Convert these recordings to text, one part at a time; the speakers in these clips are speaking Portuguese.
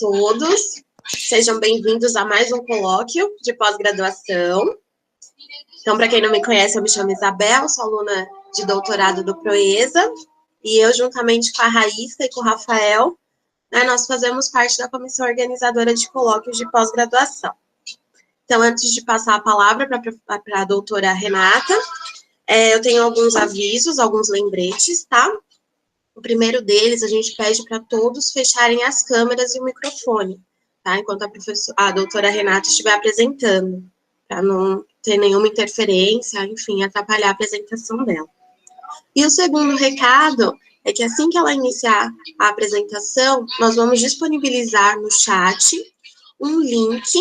todos, sejam bem-vindos a mais um colóquio de pós-graduação. Então, para quem não me conhece, eu me chamo Isabel, sou aluna de doutorado do Proeza, e eu, juntamente com a Raíssa e com o Rafael, nós fazemos parte da comissão organizadora de colóquios de pós-graduação. Então, antes de passar a palavra para a doutora Renata, eu tenho alguns avisos, alguns lembretes, tá? O primeiro deles, a gente pede para todos fecharem as câmeras e o microfone, tá? Enquanto a doutora Renata estiver apresentando, para não ter nenhuma interferência, enfim, atrapalhar a apresentação dela. E o segundo recado é que assim que ela iniciar a apresentação, nós vamos disponibilizar no chat um link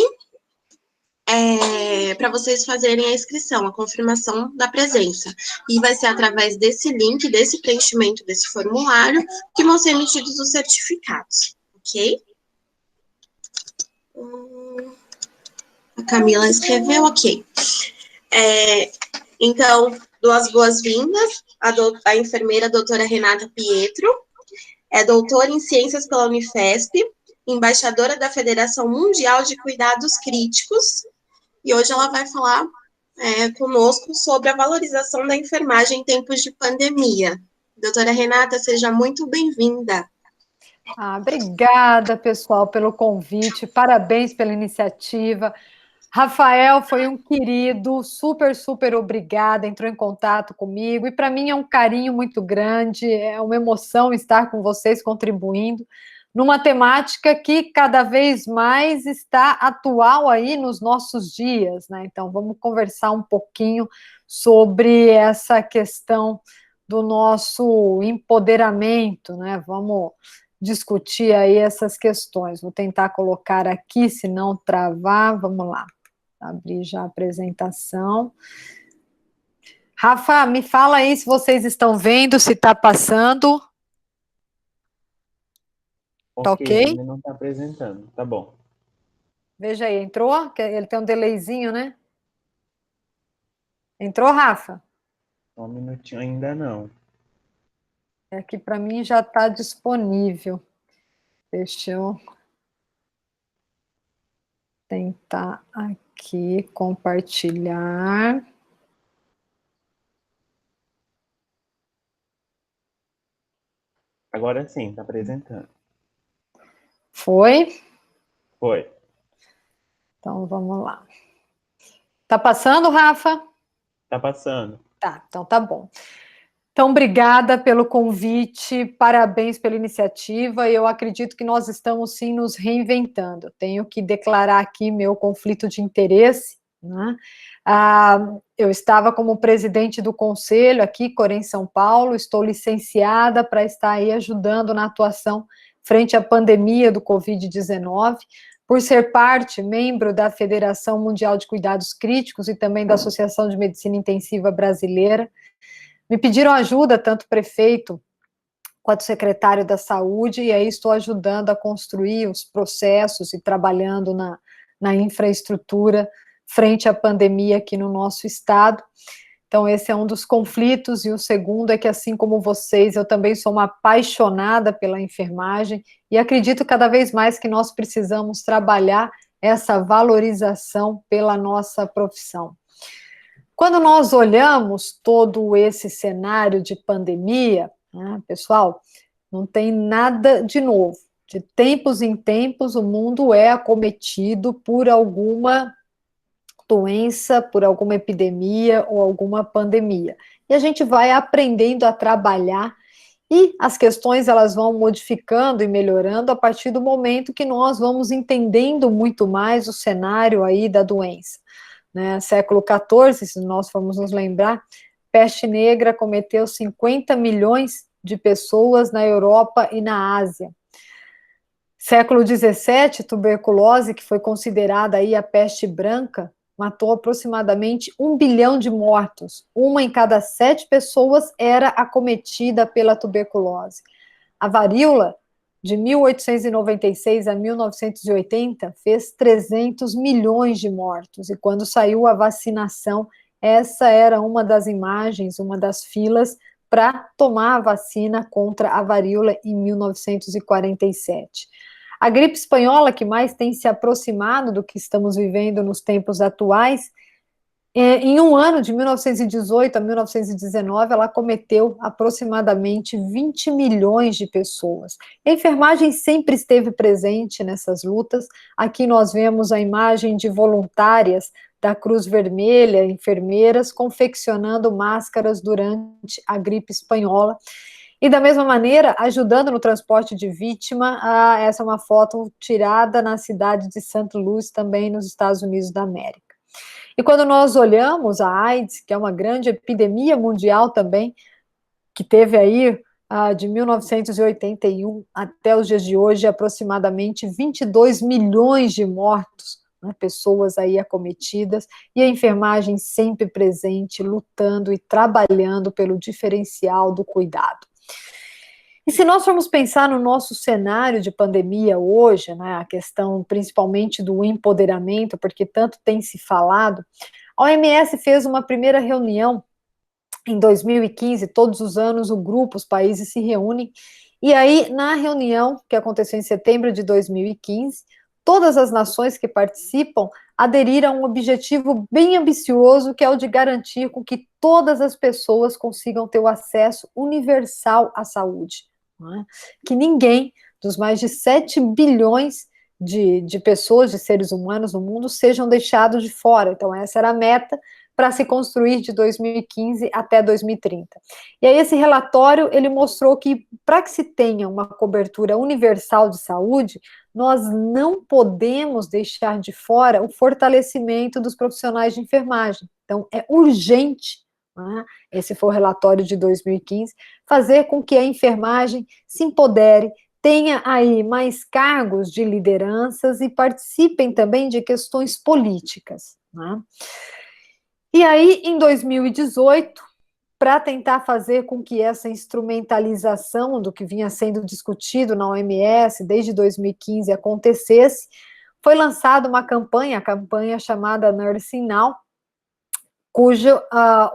para vocês fazerem a inscrição, a confirmação da presença. E vai ser através desse link, desse preenchimento desse formulário, que vão ser emitidos os certificados, ok? A Camila escreveu, ok. Então, dou as boas-vindas à enfermeira doutora Renata Pietro, é doutora em Ciências pela Unifesp, embaixadora da Federação Mundial de Cuidados Críticos, e hoje ela vai falar conosco sobre a valorização da enfermagem em tempos de pandemia. Doutora Renata, seja muito bem-vinda. Obrigada, pessoal, pelo convite, parabéns pela iniciativa. Rafael foi um querido, super obrigada, entrou em contato comigo, e para mim é um carinho muito grande, é uma emoção estar com vocês contribuindo numa temática que cada vez mais está atual aí nos nossos dias, né? Então, vamos conversar um pouquinho sobre essa questão do nosso empoderamento, né? Vamos discutir aí essas questões. Vou tentar colocar aqui, se não travar, vamos lá. Abrir já a apresentação. Rafa, me fala aí se vocês estão vendo, se está passando. Tá ok? Ele não está apresentando, tá bom. Veja aí, entrou? Ele tem um delayzinho, né? Entrou, Rafa? Um minutinho, ainda não. Aqui para mim já está disponível. Deixa eu tentar aqui compartilhar. Agora sim, está apresentando. Foi? Foi. Então, vamos lá. Tá passando, Rafa? Tá passando. Tá, então tá bom. Então, obrigada pelo convite, parabéns pela iniciativa, e eu acredito que nós estamos, sim, nos reinventando. Tenho que declarar aqui meu conflito de interesse, né? Eu estava como presidente do conselho aqui, Corém, São Paulo, estou licenciada para estar aí ajudando na atuação frente à pandemia do Covid-19, por ser membro da Federação Mundial de Cuidados Críticos e também da Associação de Medicina Intensiva Brasileira. Me pediram ajuda, tanto o prefeito quanto o secretário da Saúde, e aí estou ajudando a construir os processos e trabalhando na infraestrutura frente à pandemia aqui no nosso estado. Então, esse é um dos conflitos, e o segundo é que, assim como vocês, eu também sou uma apaixonada pela enfermagem e acredito cada vez mais que nós precisamos trabalhar essa valorização pela nossa profissão. Quando nós olhamos todo esse cenário de pandemia, né, pessoal, não tem nada de novo. De tempos em tempos, o mundo é acometido por alguma doença, por alguma epidemia ou alguma pandemia. E a gente vai aprendendo a trabalhar, e as questões elas vão modificando e melhorando a partir do momento que nós vamos entendendo muito mais o cenário aí da doença. Né? Século XIV, se nós formos nos lembrar, peste negra cometeu 50 milhões de pessoas na Europa e na Ásia. Século XVII, tuberculose, que foi considerada aí a peste branca, matou aproximadamente 1 bilhão de mortos. 1 em cada 7 pessoas era acometida pela tuberculose. A varíola, de 1896 a 1980, fez 300 milhões de mortos. E quando saiu a vacinação, essa era uma das imagens, uma das filas para tomar a vacina contra a varíola em 1947. A gripe espanhola, que mais tem se aproximado do que estamos vivendo nos tempos atuais, em um ano, de 1918 a 1919, ela cometeu aproximadamente 20 milhões de pessoas. A enfermagem sempre esteve presente nessas lutas. Aqui nós vemos a imagem de voluntárias da Cruz Vermelha, enfermeiras, confeccionando máscaras durante a gripe espanhola. E da mesma maneira, ajudando no transporte de vítima, essa é uma foto tirada na cidade de St. Louis, também nos Estados Unidos da América. E quando nós olhamos a AIDS, que é uma grande epidemia mundial também, que teve aí de 1981 até os dias de hoje, aproximadamente 22 milhões de mortos, né, pessoas aí acometidas, e a enfermagem sempre presente, lutando e trabalhando pelo diferencial do cuidado. E se nós formos pensar no nosso cenário de pandemia hoje, né, a questão principalmente do empoderamento, porque tanto tem se falado, a OMS fez uma primeira reunião em 2015, todos os anos o grupo, os países se reúnem, e aí na reunião que aconteceu em setembro de 2015, todas as nações que participam aderiram a um objetivo bem ambicioso, que é o de garantir com que todas as pessoas consigam ter o acesso universal à saúde. Né? Que ninguém dos mais de 7 bilhões de pessoas, de seres humanos no mundo, sejam deixados de fora. Então, essa era a meta para se construir de 2015 até 2030. E aí esse relatório, ele mostrou que para que se tenha uma cobertura universal de saúde, nós não podemos deixar de fora o fortalecimento dos profissionais de enfermagem. Então, é urgente, né, esse foi o relatório de 2015, fazer com que a enfermagem se empodere, tenha aí mais cargos de lideranças e participem também de questões políticas, né? E aí, em 2018, para tentar fazer com que essa instrumentalização do que vinha sendo discutido na OMS desde 2015 acontecesse, foi lançada uma campanha, a campanha chamada Nursing Now, cujo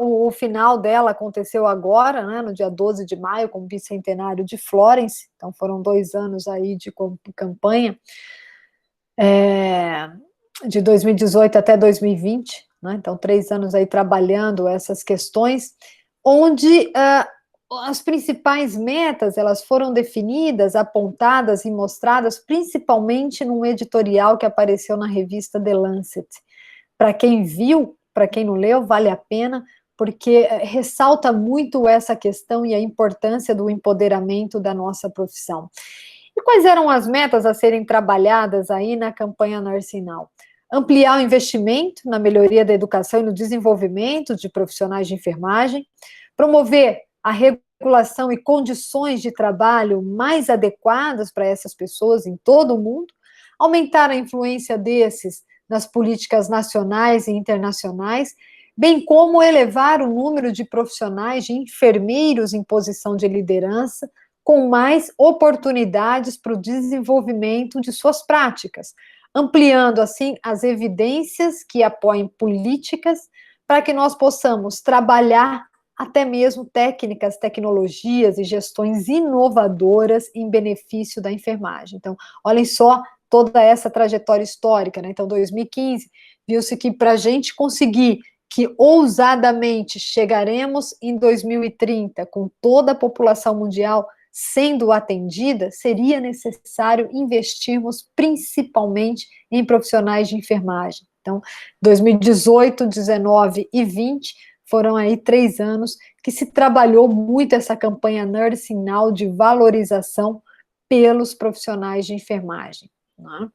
o final dela aconteceu agora, né, no dia 12 de maio, com o bicentenário de Florence, então foram 2 anos aí de campanha, de 2018 até 2020, né, então 3 anos aí trabalhando essas questões, onde as principais metas, elas foram definidas, apontadas e mostradas, principalmente num editorial que apareceu na revista The Lancet. Para quem viu, para quem não leu, vale a pena, porque ressalta muito essa questão e a importância do empoderamento da nossa profissão. E quais eram as metas a serem trabalhadas aí na campanha Nursing Now? Ampliar o investimento na melhoria da educação e no desenvolvimento de profissionais de enfermagem, promover a regulação e condições de trabalho mais adequadas para essas pessoas em todo o mundo, aumentar a influência desses nas políticas nacionais e internacionais, bem como elevar o número de profissionais, de enfermeiros em posição de liderança, com mais oportunidades para o desenvolvimento de suas práticas, ampliando, assim, as evidências que apoiem políticas para que nós possamos trabalhar até mesmo técnicas, tecnologias e gestões inovadoras em benefício da enfermagem. Então, olhem só toda essa trajetória histórica, né? Então, 2015, viu-se que para a gente conseguir que ousadamente chegaremos em 2030 com toda a população mundial sendo atendida, seria necessário investirmos principalmente em profissionais de enfermagem. Então, 2018, 19 e 20 foram aí 3 anos que se trabalhou muito essa campanha Nursing Now de valorização pelos profissionais de enfermagem. Né?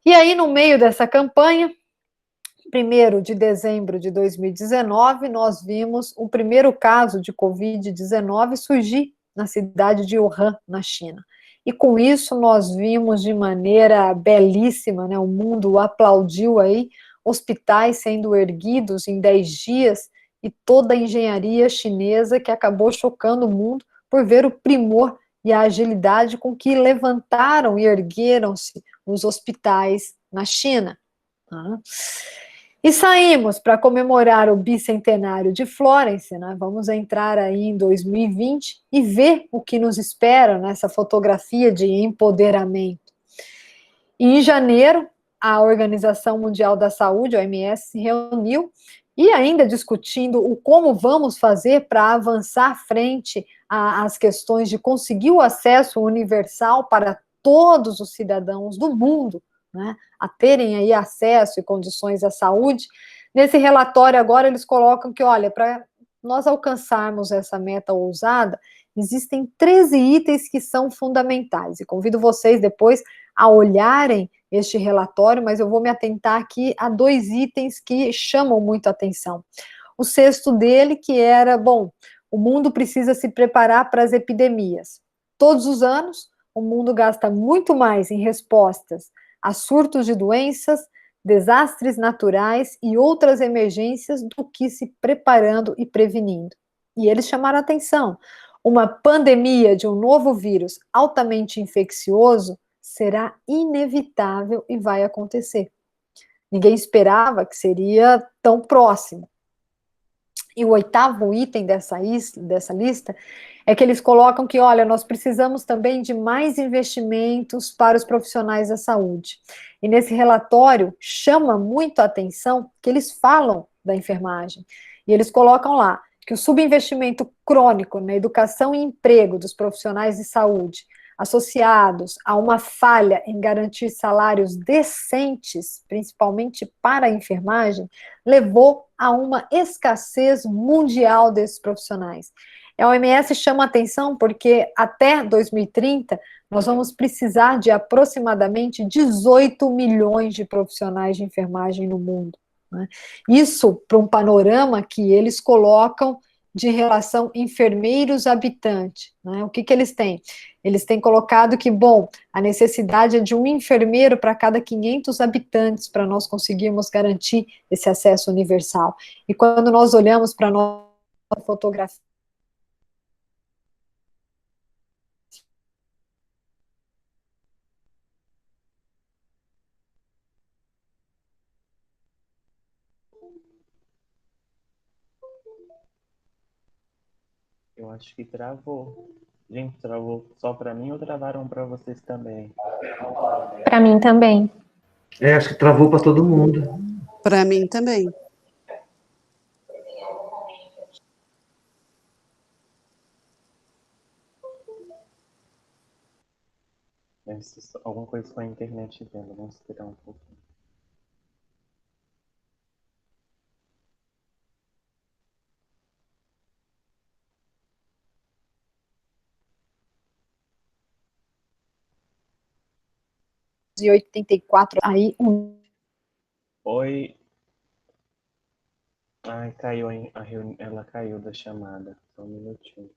E aí, no meio dessa campanha, 1º de dezembro de 2019, nós vimos o primeiro caso de Covid-19 surgir na cidade de Wuhan, na China. E com isso nós vimos de maneira belíssima, né, o mundo aplaudiu aí, hospitais sendo erguidos em 10 dias e toda a engenharia chinesa que acabou chocando o mundo por ver o primor e a agilidade com que levantaram e ergueram-se os hospitais na China. E saímos para comemorar o bicentenário de Florence, né? Vamos entrar aí em 2020 e ver o que nos espera nessa fotografia de empoderamento. E em janeiro, a Organização Mundial da Saúde, a OMS, se reuniu e ainda discutindo o como vamos fazer para avançar frente às questões de conseguir o acesso universal para todos os cidadãos do mundo, né, a terem aí acesso e condições à saúde. Nesse relatório agora eles colocam que, olha, para nós alcançarmos essa meta ousada, existem 13 itens que são fundamentais, e convido vocês depois a olharem este relatório, mas eu vou me atentar aqui a 2 itens que chamam muito a atenção. O sexto dele, que era, bom, o mundo precisa se preparar para as epidemias. Todos os anos, o mundo gasta muito mais em respostas a surtos de doenças, desastres naturais e outras emergências do que se preparando e prevenindo. E eles chamaram a atenção. Uma pandemia de um novo vírus altamente infeccioso será inevitável e vai acontecer. Ninguém esperava que seria tão próximo. E o 8º item dessa lista é que eles colocam que, olha, nós precisamos também de mais investimentos para os profissionais da saúde. E nesse relatório chama muito a atenção que eles falam da enfermagem. E eles colocam lá que o subinvestimento crônico na educação e emprego dos profissionais de saúde, associados a uma falha em garantir salários decentes, principalmente para a enfermagem, levou a uma escassez mundial desses profissionais. A OMS chama atenção porque até 2030 nós vamos precisar de aproximadamente 18 milhões de profissionais de enfermagem no mundo, né? Isso para um panorama que eles colocam de relação enfermeiros-habitante, né? O que eles têm? Eles têm colocado que, bom, a necessidade é de um enfermeiro para cada 500 habitantes para nós conseguirmos garantir esse acesso universal. E quando nós olhamos para a nossa fotografia, Eu acho que travou. Gente, travou só para mim ou travaram para vocês também? Para mim também. Acho que travou para todo mundo. Para mim também. Deve ser alguma coisa com a internet dela. Vamos esperar um pouquinho. e 84, aí Oi. Ai, caiu a reunião. Ela caiu da chamada. Só um minutinho.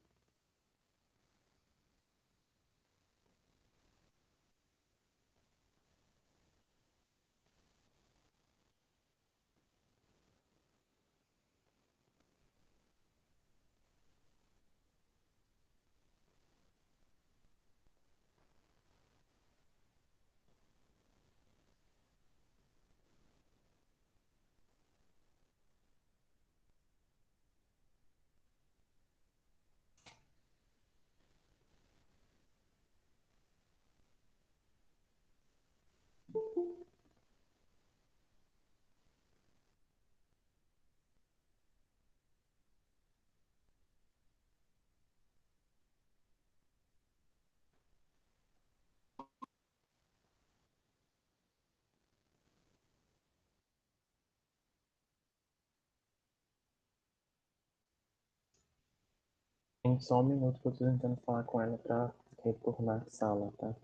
Gente, só um minuto que eu tô tentando falar com ela para retornar à sala, tá?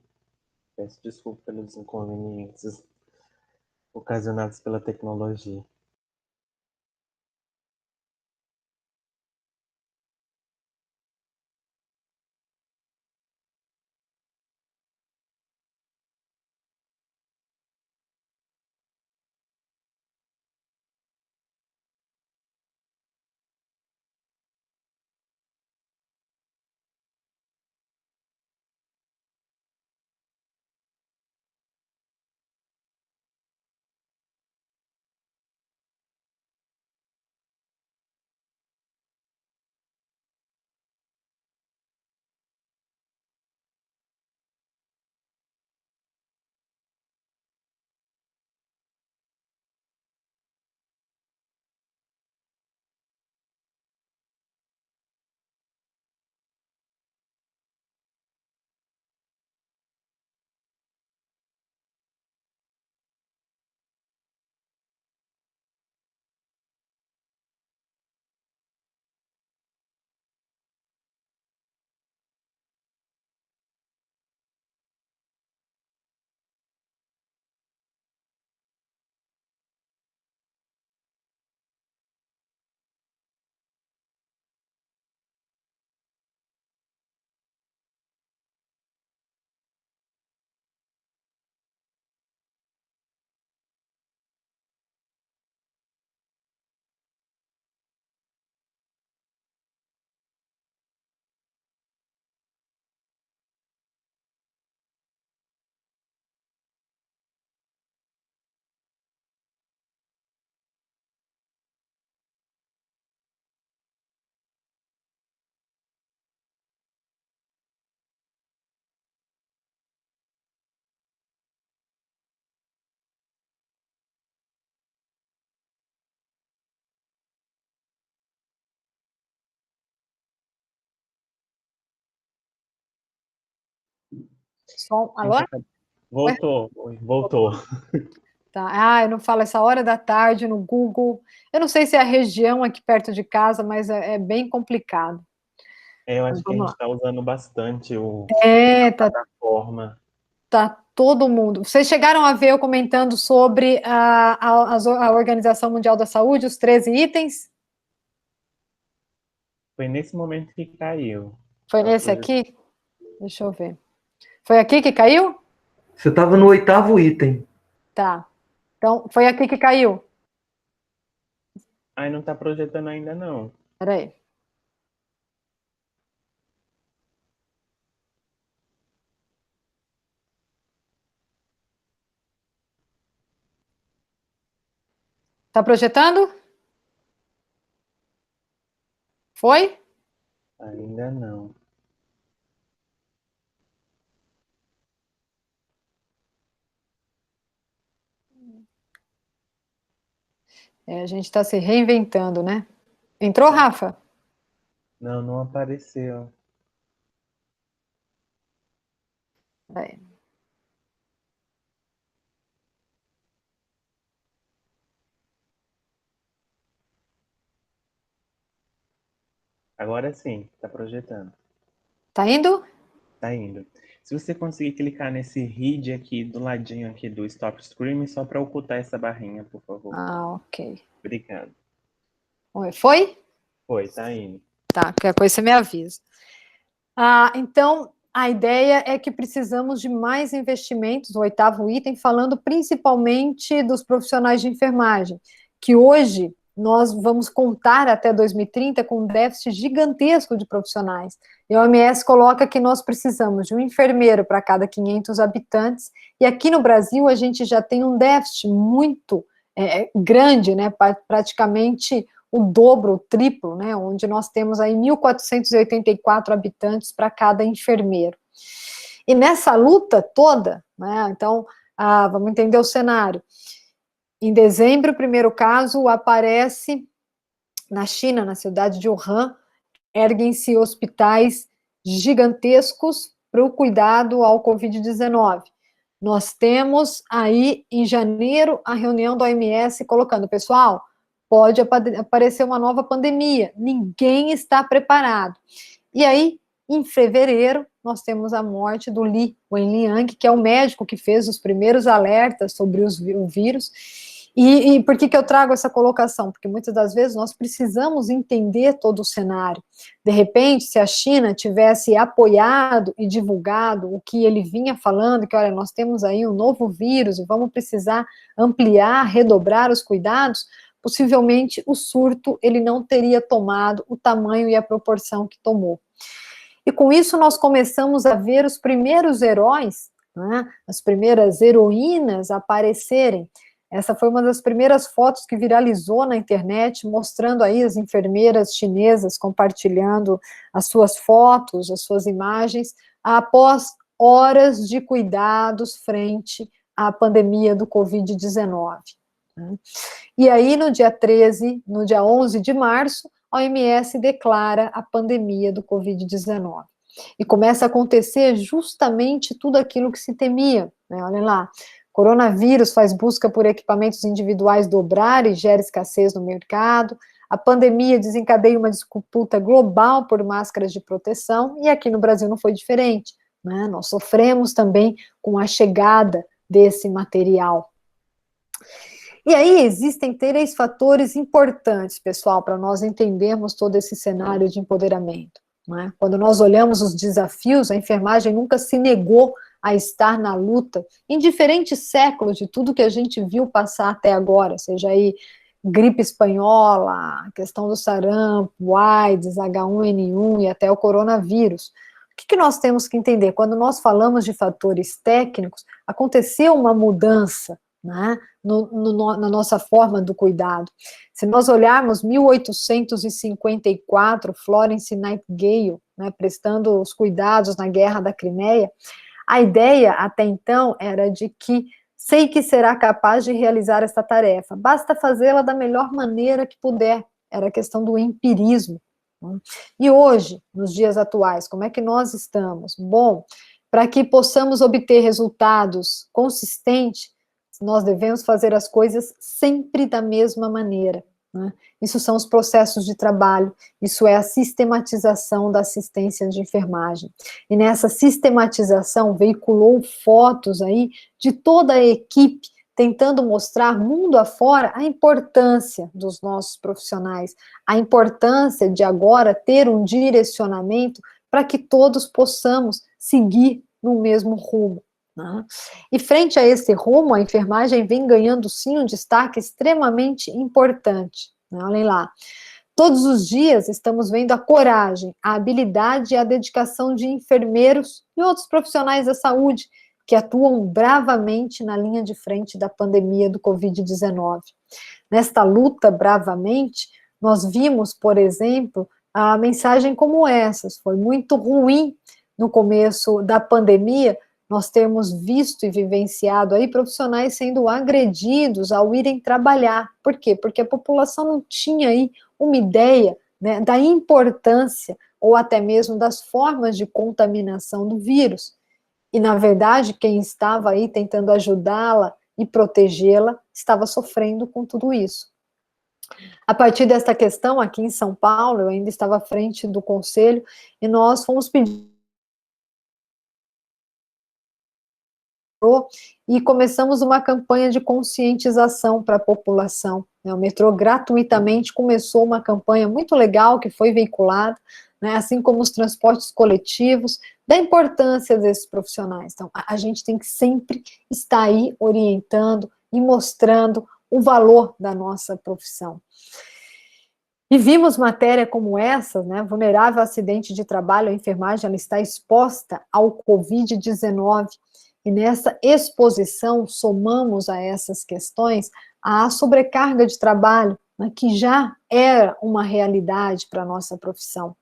Peço desculpa pelos inconvenientes ocasionados pela tecnologia. Alô? Voltou. Tá. Eu não falo essa hora da tarde no Google. Eu não sei se é a região aqui perto de casa, mas é bem complicado. Eu Mas acho que a vamos gente lá. está usando bastante a Tá, plataforma. tá todo mundo. Vocês chegaram a ver eu comentando sobre a Organização Mundial da Saúde, os 13 itens? Foi nesse momento que caiu. Foi Tava nesse projetando. aqui? Deixa eu ver. Foi aqui que caiu? Você estava no 8º item. Tá. Então, foi aqui que caiu. Ai, não está projetando ainda, não. Peraí. Tá projetando? Foi? Ainda não. A gente está se reinventando, né? Entrou, Rafa? Não, não apareceu. Peraí. Agora sim, está projetando. Tá indo? Tá indo. Se você conseguir clicar nesse read aqui do ladinho aqui do Stop Streaming, só para ocultar essa barrinha, por favor. Ok. Obrigado. Foi? Foi, tá indo. Tá, qualquer coisa você me avisa. Então, a ideia é que precisamos de mais investimentos, o 8º item, falando principalmente dos profissionais de enfermagem, que hoje nós vamos contar até 2030 com um déficit gigantesco de profissionais. E a OMS coloca que nós precisamos de um enfermeiro para cada 500 habitantes, e aqui no Brasil a gente já tem um déficit muito grande, né, praticamente o dobro, o triplo, né, onde nós temos aí 1.484 habitantes para cada enfermeiro. E nessa luta toda, né, então, vamos entender o cenário. Em dezembro, o primeiro caso aparece na China, na cidade de Wuhan, erguem-se hospitais gigantescos para o cuidado ao Covid-19. Nós temos aí, em janeiro, a reunião da OMS colocando, pessoal, pode aparecer uma nova pandemia, ninguém está preparado. E aí, em fevereiro, nós temos a morte do Li Wenliang, que é o médico que fez os primeiros alertas sobre o vírus. E por que eu trago essa colocação? Porque muitas das vezes nós precisamos entender todo o cenário. De repente, se a China tivesse apoiado e divulgado o que ele vinha falando, que olha, nós temos aí um novo vírus e vamos precisar ampliar, redobrar os cuidados, possivelmente o surto ele não teria tomado o tamanho e a proporção que tomou. E com isso nós começamos a ver os primeiros heróis, né, as primeiras heroínas aparecerem. Essa foi uma das primeiras fotos que viralizou na internet, mostrando aí as enfermeiras chinesas compartilhando as suas fotos, as suas imagens, após horas de cuidados frente à pandemia do Covid-19. E aí, no dia 11 de março, a OMS declara a pandemia do Covid-19. E começa a acontecer justamente tudo aquilo que se temia, né? Olha lá, coronavírus faz busca por equipamentos individuais dobrar e gera escassez no mercado, a pandemia desencadeia uma disputa global por máscaras de proteção, e aqui no Brasil não foi diferente, né? Nós sofremos também com a chegada desse material. E aí existem 3 fatores importantes, pessoal, para nós entendermos todo esse cenário de empoderamento, né? Quando nós olhamos os desafios, a enfermagem nunca se negou a estar na luta, em diferentes séculos de tudo que a gente viu passar até agora, seja aí gripe espanhola, a questão do sarampo, AIDS, H1N1 e até o coronavírus. O que nós temos que entender? Quando nós falamos de fatores técnicos, aconteceu uma mudança, né, na nossa forma do cuidado. Se nós olharmos 1854, Florence Nightingale, né, prestando os cuidados na Guerra da Crimeia, a ideia até então era de que sei que será capaz de realizar esta tarefa, basta fazê-la da melhor maneira que puder, era a questão do empirismo. E hoje, nos dias atuais, como é que nós estamos? Bom, para que possamos obter resultados consistentes, nós devemos fazer as coisas sempre da mesma maneira, né? Isso são os processos de trabalho, isso é a sistematização da assistência de enfermagem. E nessa sistematização veiculou fotos aí de toda a equipe tentando mostrar mundo afora a importância dos nossos profissionais, a importância de agora ter um direcionamento para que todos possamos seguir no mesmo rumo, né? E frente a esse rumo, a enfermagem vem ganhando sim um destaque extremamente importante, né? Olhem lá, todos os dias estamos vendo a coragem, a habilidade e a dedicação de enfermeiros e outros profissionais da saúde que atuam bravamente na linha de frente da pandemia do Covid-19. Nesta luta bravamente, nós vimos, por exemplo, a mensagem como essas. Foi muito ruim no começo da pandemia nós temos visto e vivenciado aí profissionais sendo agredidos ao irem trabalhar. Por quê? Porque a população não tinha aí uma ideia, né, da importância ou até mesmo das formas de contaminação do vírus. E, na verdade, quem estava aí tentando ajudá-la e protegê-la estava sofrendo com tudo isso. A partir desta questão, aqui em São Paulo, eu ainda estava à frente do conselho, e nós fomos pedir e começamos uma campanha de conscientização para a população. O metrô gratuitamente começou uma campanha muito legal que foi veiculada, né, assim como os transportes coletivos, da importância desses profissionais. Então, a gente tem que sempre estar aí orientando e mostrando o valor da nossa profissão. E vimos matéria como essa, né, vulnerável a acidente de trabalho, a enfermagem ela está exposta ao Covid-19, e nessa exposição somamos a essas questões a sobrecarga de trabalho, né, que já era uma realidade para a nossa profissão.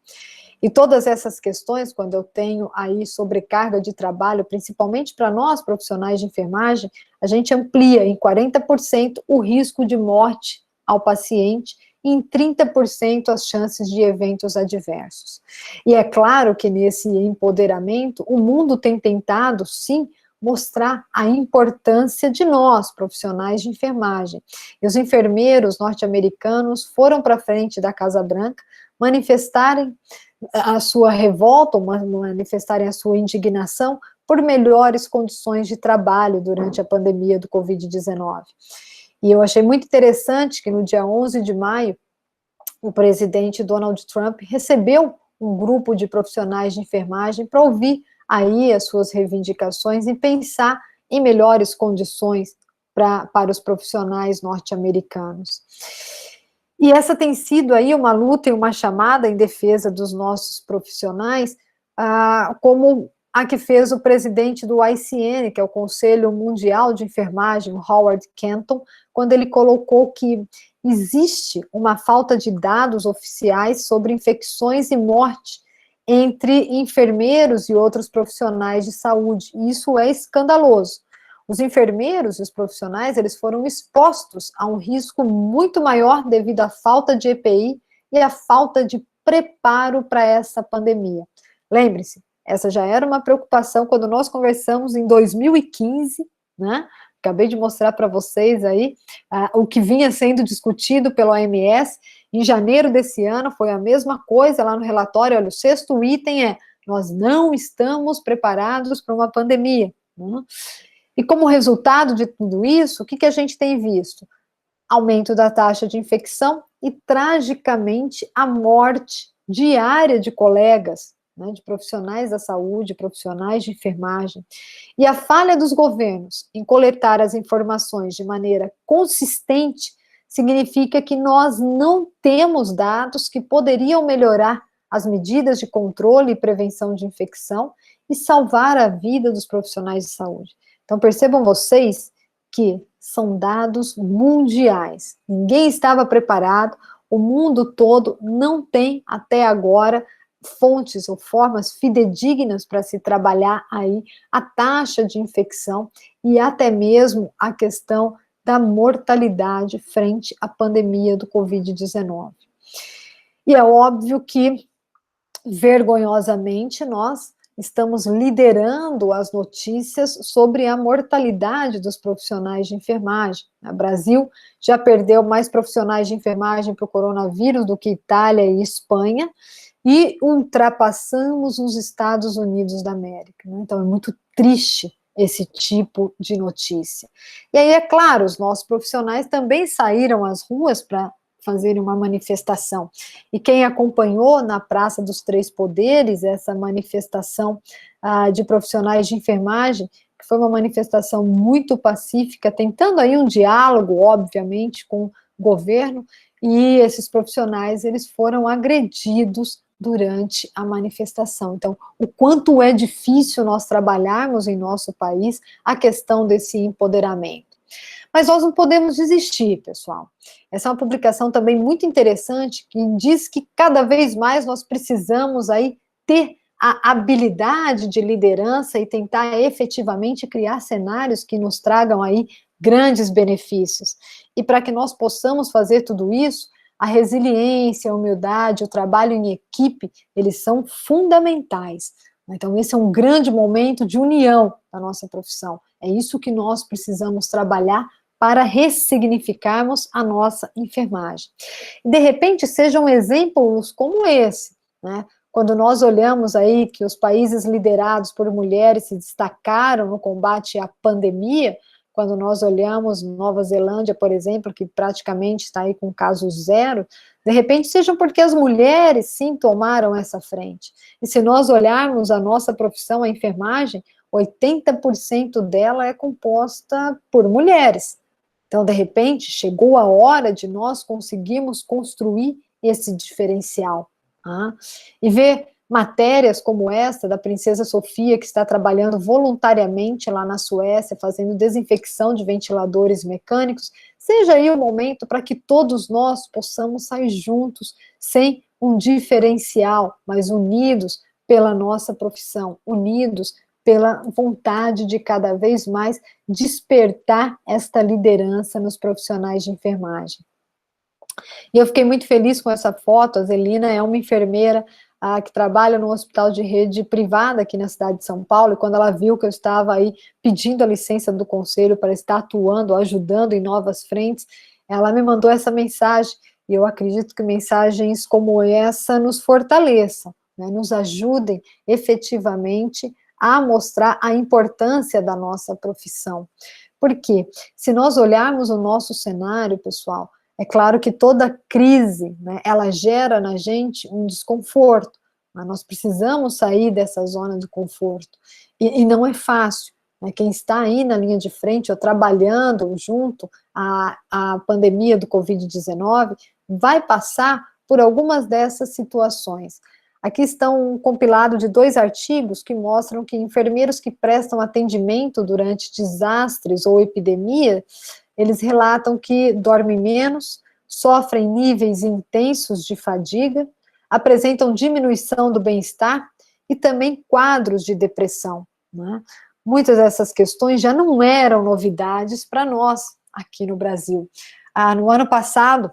E todas essas questões, quando eu tenho aí sobrecarga de trabalho, principalmente para nós profissionais de enfermagem, a gente amplia em 40% o risco de morte ao paciente e em 30% as chances de eventos adversos. E é claro que nesse empoderamento, o mundo tem tentado, sim, mostrar a importância de nós, profissionais de enfermagem. E os enfermeiros norte-americanos foram para frente da Casa Branca manifestarem a sua revolta, manifestarem a sua indignação por melhores condições de trabalho durante a pandemia do Covid-19. E eu achei muito interessante que no dia 11 de maio, o presidente Donald Trump recebeu um grupo de profissionais de enfermagem para ouvir aí as suas reivindicações e pensar em melhores condições para os profissionais norte-americanos. E essa tem sido aí uma luta e uma chamada em defesa dos nossos profissionais, como a que fez o presidente do ICN, que é o Conselho Mundial de Enfermagem, Howard Kenton, quando ele colocou que existe uma falta de dados oficiais sobre infecções e morte entre enfermeiros e outros profissionais de saúde, e isso é escandaloso. Os enfermeiros e os profissionais, eles foram expostos a um risco muito maior devido à falta de EPI e à falta de preparo para essa pandemia. Lembre-se, essa já era uma preocupação quando nós conversamos em 2015, né? Acabei de mostrar para vocês aí o que vinha sendo discutido pela OMS. Em janeiro desse ano foi a mesma coisa lá no relatório. Olha, o 6º item é: nós não estamos preparados para uma pandemia, né? E como resultado de tudo isso, o que a gente tem visto? Aumento da taxa de infecção e, tragicamente, a morte diária de colegas, né, de profissionais da saúde, profissionais de enfermagem. E a falha dos governos em coletar as informações de maneira consistente significa que nós não temos dados que poderiam melhorar as medidas de controle e prevenção de infecção e salvar a vida dos profissionais de saúde. Então, percebam vocês que são dados mundiais. Ninguém estava preparado, o mundo todo não tem, até agora, fontes ou formas fidedignas para se trabalhar aí a taxa de infecção e até mesmo a questão da mortalidade frente à pandemia do Covid-19. E é óbvio que, vergonhosamente, nós estamos liderando as notícias sobre a mortalidade dos profissionais de enfermagem. O Brasil já perdeu mais profissionais de enfermagem para o coronavírus do que Itália e Espanha, e ultrapassamos os Estados Unidos da América, né? Então, é muito triste esse tipo de notícia. E aí, é claro, os nossos profissionais também saíram às ruas para fazerem uma manifestação. E quem acompanhou na Praça dos Três Poderes essa manifestação de profissionais de enfermagem, que foi uma manifestação muito pacífica, tentando aí um diálogo, obviamente, com o governo, e esses profissionais, eles foram agredidos durante a manifestação. Então, o quanto é difícil nós trabalharmos em nosso país a questão desse empoderamento. Mas nós não podemos desistir, pessoal. Essa é uma publicação também muito interessante, que diz que cada vez mais nós precisamos aí ter a habilidade de liderança e tentar efetivamente criar cenários que nos tragam aí grandes benefícios. E para que nós possamos fazer tudo isso, a resiliência, a humildade, o trabalho em equipe, eles são fundamentais. Então, esse é um grande momento de união da nossa profissão. É isso que nós precisamos trabalhar para ressignificarmos a nossa enfermagem. De repente, sejam exemplos como esse, né? Quando nós olhamos aí que os países liderados por mulheres se destacaram no combate à pandemia, quando nós olhamos Nova Zelândia, por exemplo, que praticamente está aí com caso zero, de repente sejam porque as mulheres sim tomaram essa frente. E se nós olharmos a nossa profissão, a enfermagem, 80% dela é composta por mulheres. Então, de repente, chegou a hora de nós conseguirmos construir esse diferencial. Tá? E ver matérias como esta da Princesa Sofia, que está trabalhando voluntariamente lá na Suécia, fazendo desinfecção de ventiladores mecânicos, seja aí o momento para que todos nós possamos sair juntos, sem um diferencial, mas unidos pela nossa profissão, unidos pela vontade de cada vez mais despertar esta liderança nos profissionais de enfermagem. E eu fiquei muito feliz com essa foto. A Zelina é uma enfermeira que trabalha no hospital de rede privada aqui na cidade de São Paulo, e quando ela viu que eu estava aí pedindo a licença do conselho para estar atuando, ajudando em novas frentes, ela me mandou essa mensagem, e eu acredito que mensagens como essa nos fortaleçam, né, nos ajudem efetivamente a mostrar a importância da nossa profissão. Porque se nós olharmos o nosso cenário, pessoal, é claro que toda crise, né, ela gera na gente um desconforto, mas nós precisamos sair dessa zona de conforto, e não é fácil, né, quem está aí na linha de frente, ou trabalhando junto à pandemia do Covid-19, vai passar por algumas dessas situações. Aqui estão um compilado de 2 artigos que mostram que enfermeiros que prestam atendimento durante desastres ou epidemia, eles relatam que dormem menos, sofrem níveis intensos de fadiga, apresentam diminuição do bem-estar e também quadros de depressão, né? Muitas dessas questões já não eram novidades para nós aqui no Brasil. No ano passado,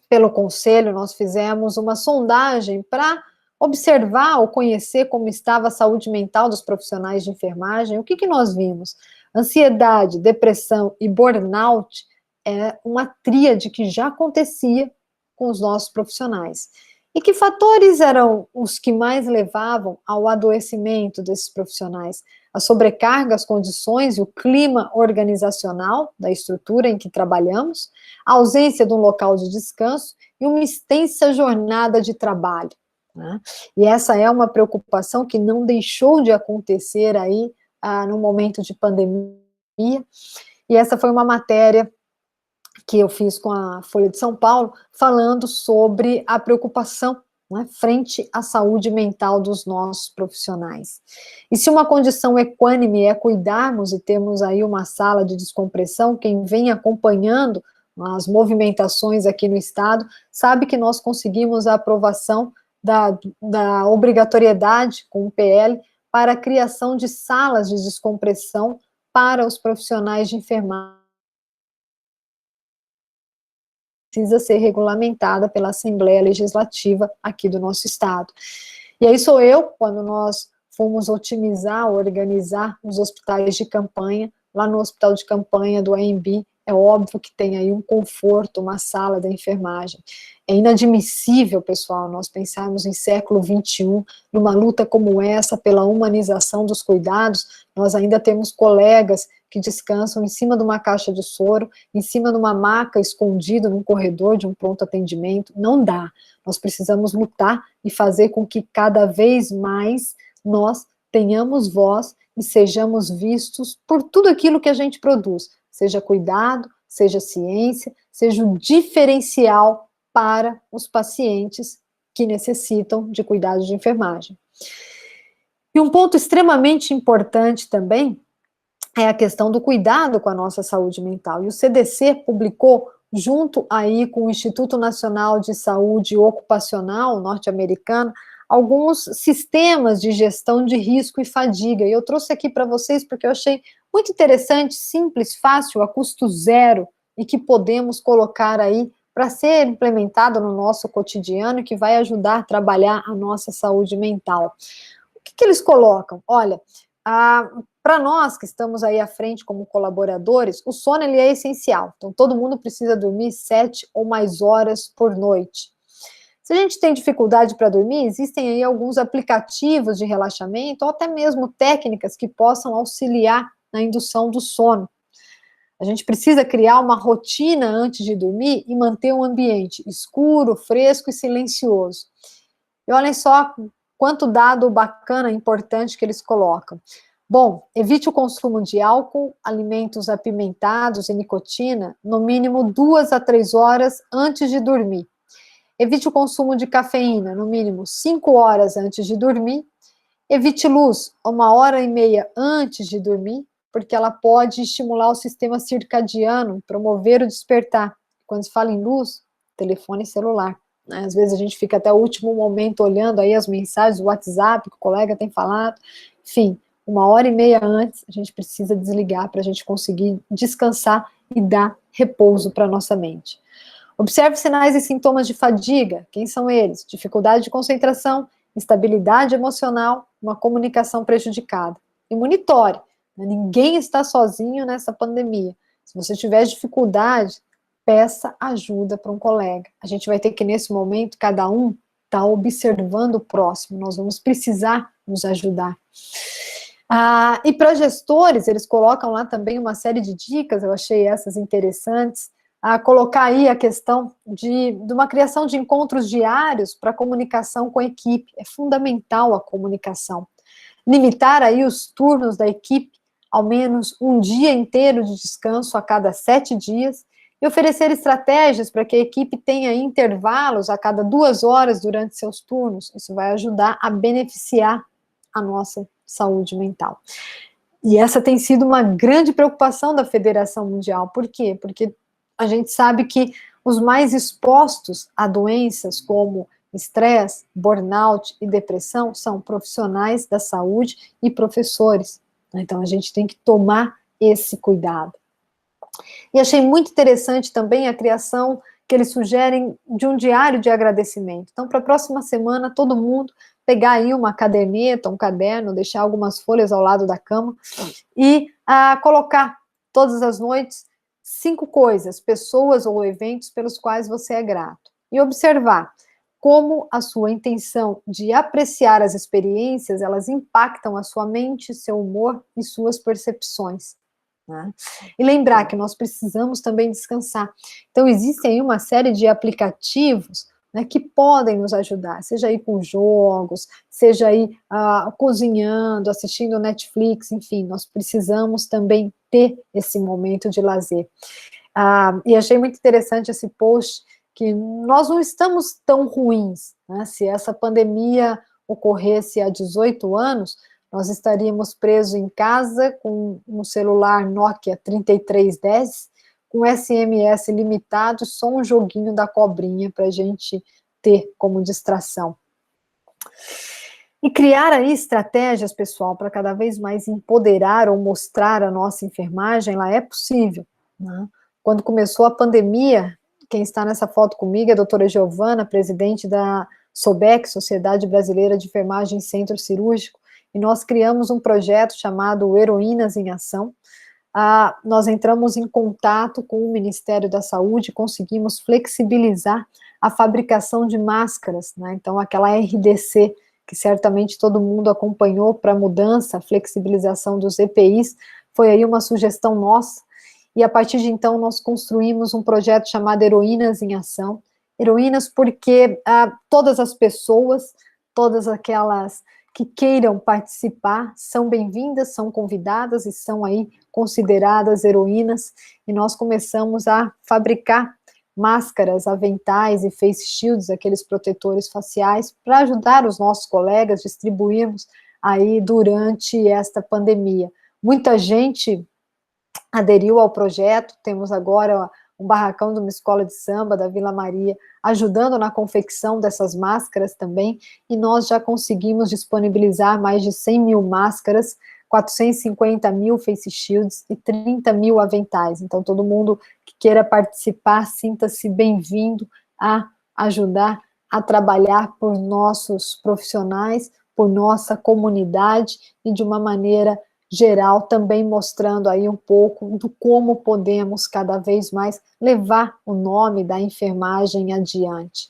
pelo Conselho, nós fizemos uma sondagem para observar ou conhecer como estava a saúde mental dos profissionais de enfermagem. O que nós vimos? Ansiedade, depressão e burnout é uma tríade que já acontecia com os nossos profissionais. E que fatores eram os que mais levavam ao adoecimento desses profissionais? A sobrecarga, as condições e o clima organizacional da estrutura em que trabalhamos, a ausência de um local de descanso e uma extensa jornada de trabalho, né? E essa é uma preocupação que não deixou de acontecer aí no momento de pandemia, e essa foi uma matéria que eu fiz com a Folha de São Paulo, falando sobre a preocupação, né, frente à saúde mental dos nossos profissionais. E se uma condição equânime é cuidarmos e termos aí uma sala de descompressão, quem vem acompanhando as movimentações aqui no estado, sabe que nós conseguimos a aprovação da obrigatoriedade com o PL para a criação de salas de descompressão para os profissionais de enfermagem. Precisa ser regulamentada pela Assembleia Legislativa aqui do nosso estado. E aí sou eu, quando nós fomos otimizar, organizar os hospitais de campanha. Lá no hospital de campanha do AMB, é óbvio que tem aí um conforto, uma sala da enfermagem. É inadmissível, pessoal, nós pensarmos em século XXI, numa luta como essa, pela humanização dos cuidados, nós ainda temos colegas que descansam em cima de uma caixa de soro, em cima de uma maca, escondido num corredor de um pronto atendimento. Não dá. Nós precisamos lutar e fazer com que cada vez mais nós tenhamos voz e sejamos vistos por tudo aquilo que a gente produz, seja cuidado, seja ciência, seja um diferencial para os pacientes que necessitam de cuidados de enfermagem. E um ponto extremamente importante também é a questão do cuidado com a nossa saúde mental. E o CDC publicou, junto aí com o Instituto Nacional de Saúde Ocupacional norte-americano, alguns sistemas de gestão de risco e fadiga. E eu trouxe aqui para vocês porque eu achei muito interessante, simples, fácil, a custo zero, e que podemos colocar aí para ser implementado no nosso cotidiano, que vai ajudar a trabalhar a nossa saúde mental. O que eles colocam? Olha, para nós que estamos aí à frente como colaboradores, o sono ele é essencial. Então, todo mundo precisa dormir 7 ou mais horas por noite. Se a gente tem dificuldade para dormir, existem aí alguns aplicativos de relaxamento, ou até mesmo técnicas que possam auxiliar na indução do sono. A gente precisa criar uma rotina antes de dormir e manter um ambiente escuro, fresco e silencioso. E olhem só quanto dado bacana, importante que eles colocam. Bom, evite o consumo de álcool, alimentos apimentados e nicotina, no mínimo 2 a 3 horas antes de dormir. Evite o consumo de cafeína, no mínimo 5 horas antes de dormir. Evite luz 1h30 antes de dormir, porque ela pode estimular o sistema circadiano, promover o despertar. Quando se fala em luz, telefone celular. Né? Às vezes a gente fica até o último momento olhando aí as mensagens, o WhatsApp que o colega tem falado. Enfim, 1h30 antes a gente precisa desligar para a gente conseguir descansar e dar repouso para a nossa mente. Observe sinais e sintomas de fadiga. Quem são eles? Dificuldade de concentração, instabilidade emocional, uma comunicação prejudicada. E monitore. Ninguém está sozinho nessa pandemia. Se você tiver dificuldade, peça ajuda para um colega. A gente vai ter que, nesse momento, cada um está observando o próximo. Nós vamos precisar nos ajudar. E para gestores, eles colocam lá também uma série de dicas, eu achei essas interessantes, colocar aí a questão de uma criação de encontros diários para comunicação com a equipe. É fundamental a comunicação. Limitar aí os turnos da equipe, ao menos um dia inteiro de descanso a cada 7 dias, e oferecer estratégias para que a equipe tenha intervalos a cada 2 horas durante seus turnos. Isso vai ajudar a beneficiar a nossa saúde mental. E essa tem sido uma grande preocupação da Federação Mundial. Por quê? Porque a gente sabe que os mais expostos a doenças como estresse, burnout e depressão são profissionais da saúde e professores. Então, a gente tem que tomar esse cuidado. E achei muito interessante também a criação que eles sugerem de um diário de agradecimento. Então, para a próxima semana, todo mundo pegar aí uma caderneta, um caderno, deixar algumas folhas ao lado da cama e colocar todas as noites 5 coisas, pessoas ou eventos pelos quais você é grato. E observar como a sua intenção de apreciar as experiências, elas impactam a sua mente, seu humor e suas percepções. Né? E lembrar que nós precisamos também descansar. Então, existem aí uma série de aplicativos, né, que podem nos ajudar, seja aí com jogos, seja aí cozinhando, assistindo Netflix, enfim, nós precisamos também ter esse momento de lazer. E achei muito interessante esse post, que nós não estamos tão ruins, né? Se essa pandemia ocorresse há 18 anos, nós estaríamos presos em casa com um celular Nokia 3310, com SMS limitado, só um joguinho da cobrinha para a gente ter como distração. E criar aí estratégias, pessoal, para cada vez mais empoderar ou mostrar a nossa enfermagem, lá é possível. Né? Quando começou a pandemia, quem está nessa foto comigo é a doutora Giovana, presidente da SOBEC, Sociedade Brasileira de Enfermagem Centro Cirúrgico, e nós criamos um projeto chamado Heroínas em Ação. Nós entramos em contato com o Ministério da Saúde, conseguimos flexibilizar a fabricação de máscaras, né? Então aquela RDC, que certamente todo mundo acompanhou para a mudança, a flexibilização dos EPIs, foi aí uma sugestão nossa, e a partir de então nós construímos um projeto chamado Heroínas em Ação. Heroínas porque todas as pessoas, todas aquelas que queiram participar, são bem-vindas, são convidadas e são aí consideradas heroínas, e nós começamos a fabricar máscaras, aventais e face shields, aqueles protetores faciais, para ajudar os nossos colegas, distribuirmos aí durante esta pandemia. Muita gente aderiu ao projeto, temos agora um barracão de uma escola de samba da Vila Maria, ajudando na confecção dessas máscaras também, e nós já conseguimos disponibilizar mais de 100 mil máscaras, 450 mil face shields e 30 mil aventais. Então, todo mundo que queira participar, sinta-se bem-vindo a ajudar a trabalhar por nossos profissionais, por nossa comunidade e de uma maneira geral, também mostrando aí um pouco do como podemos cada vez mais levar o nome da enfermagem adiante.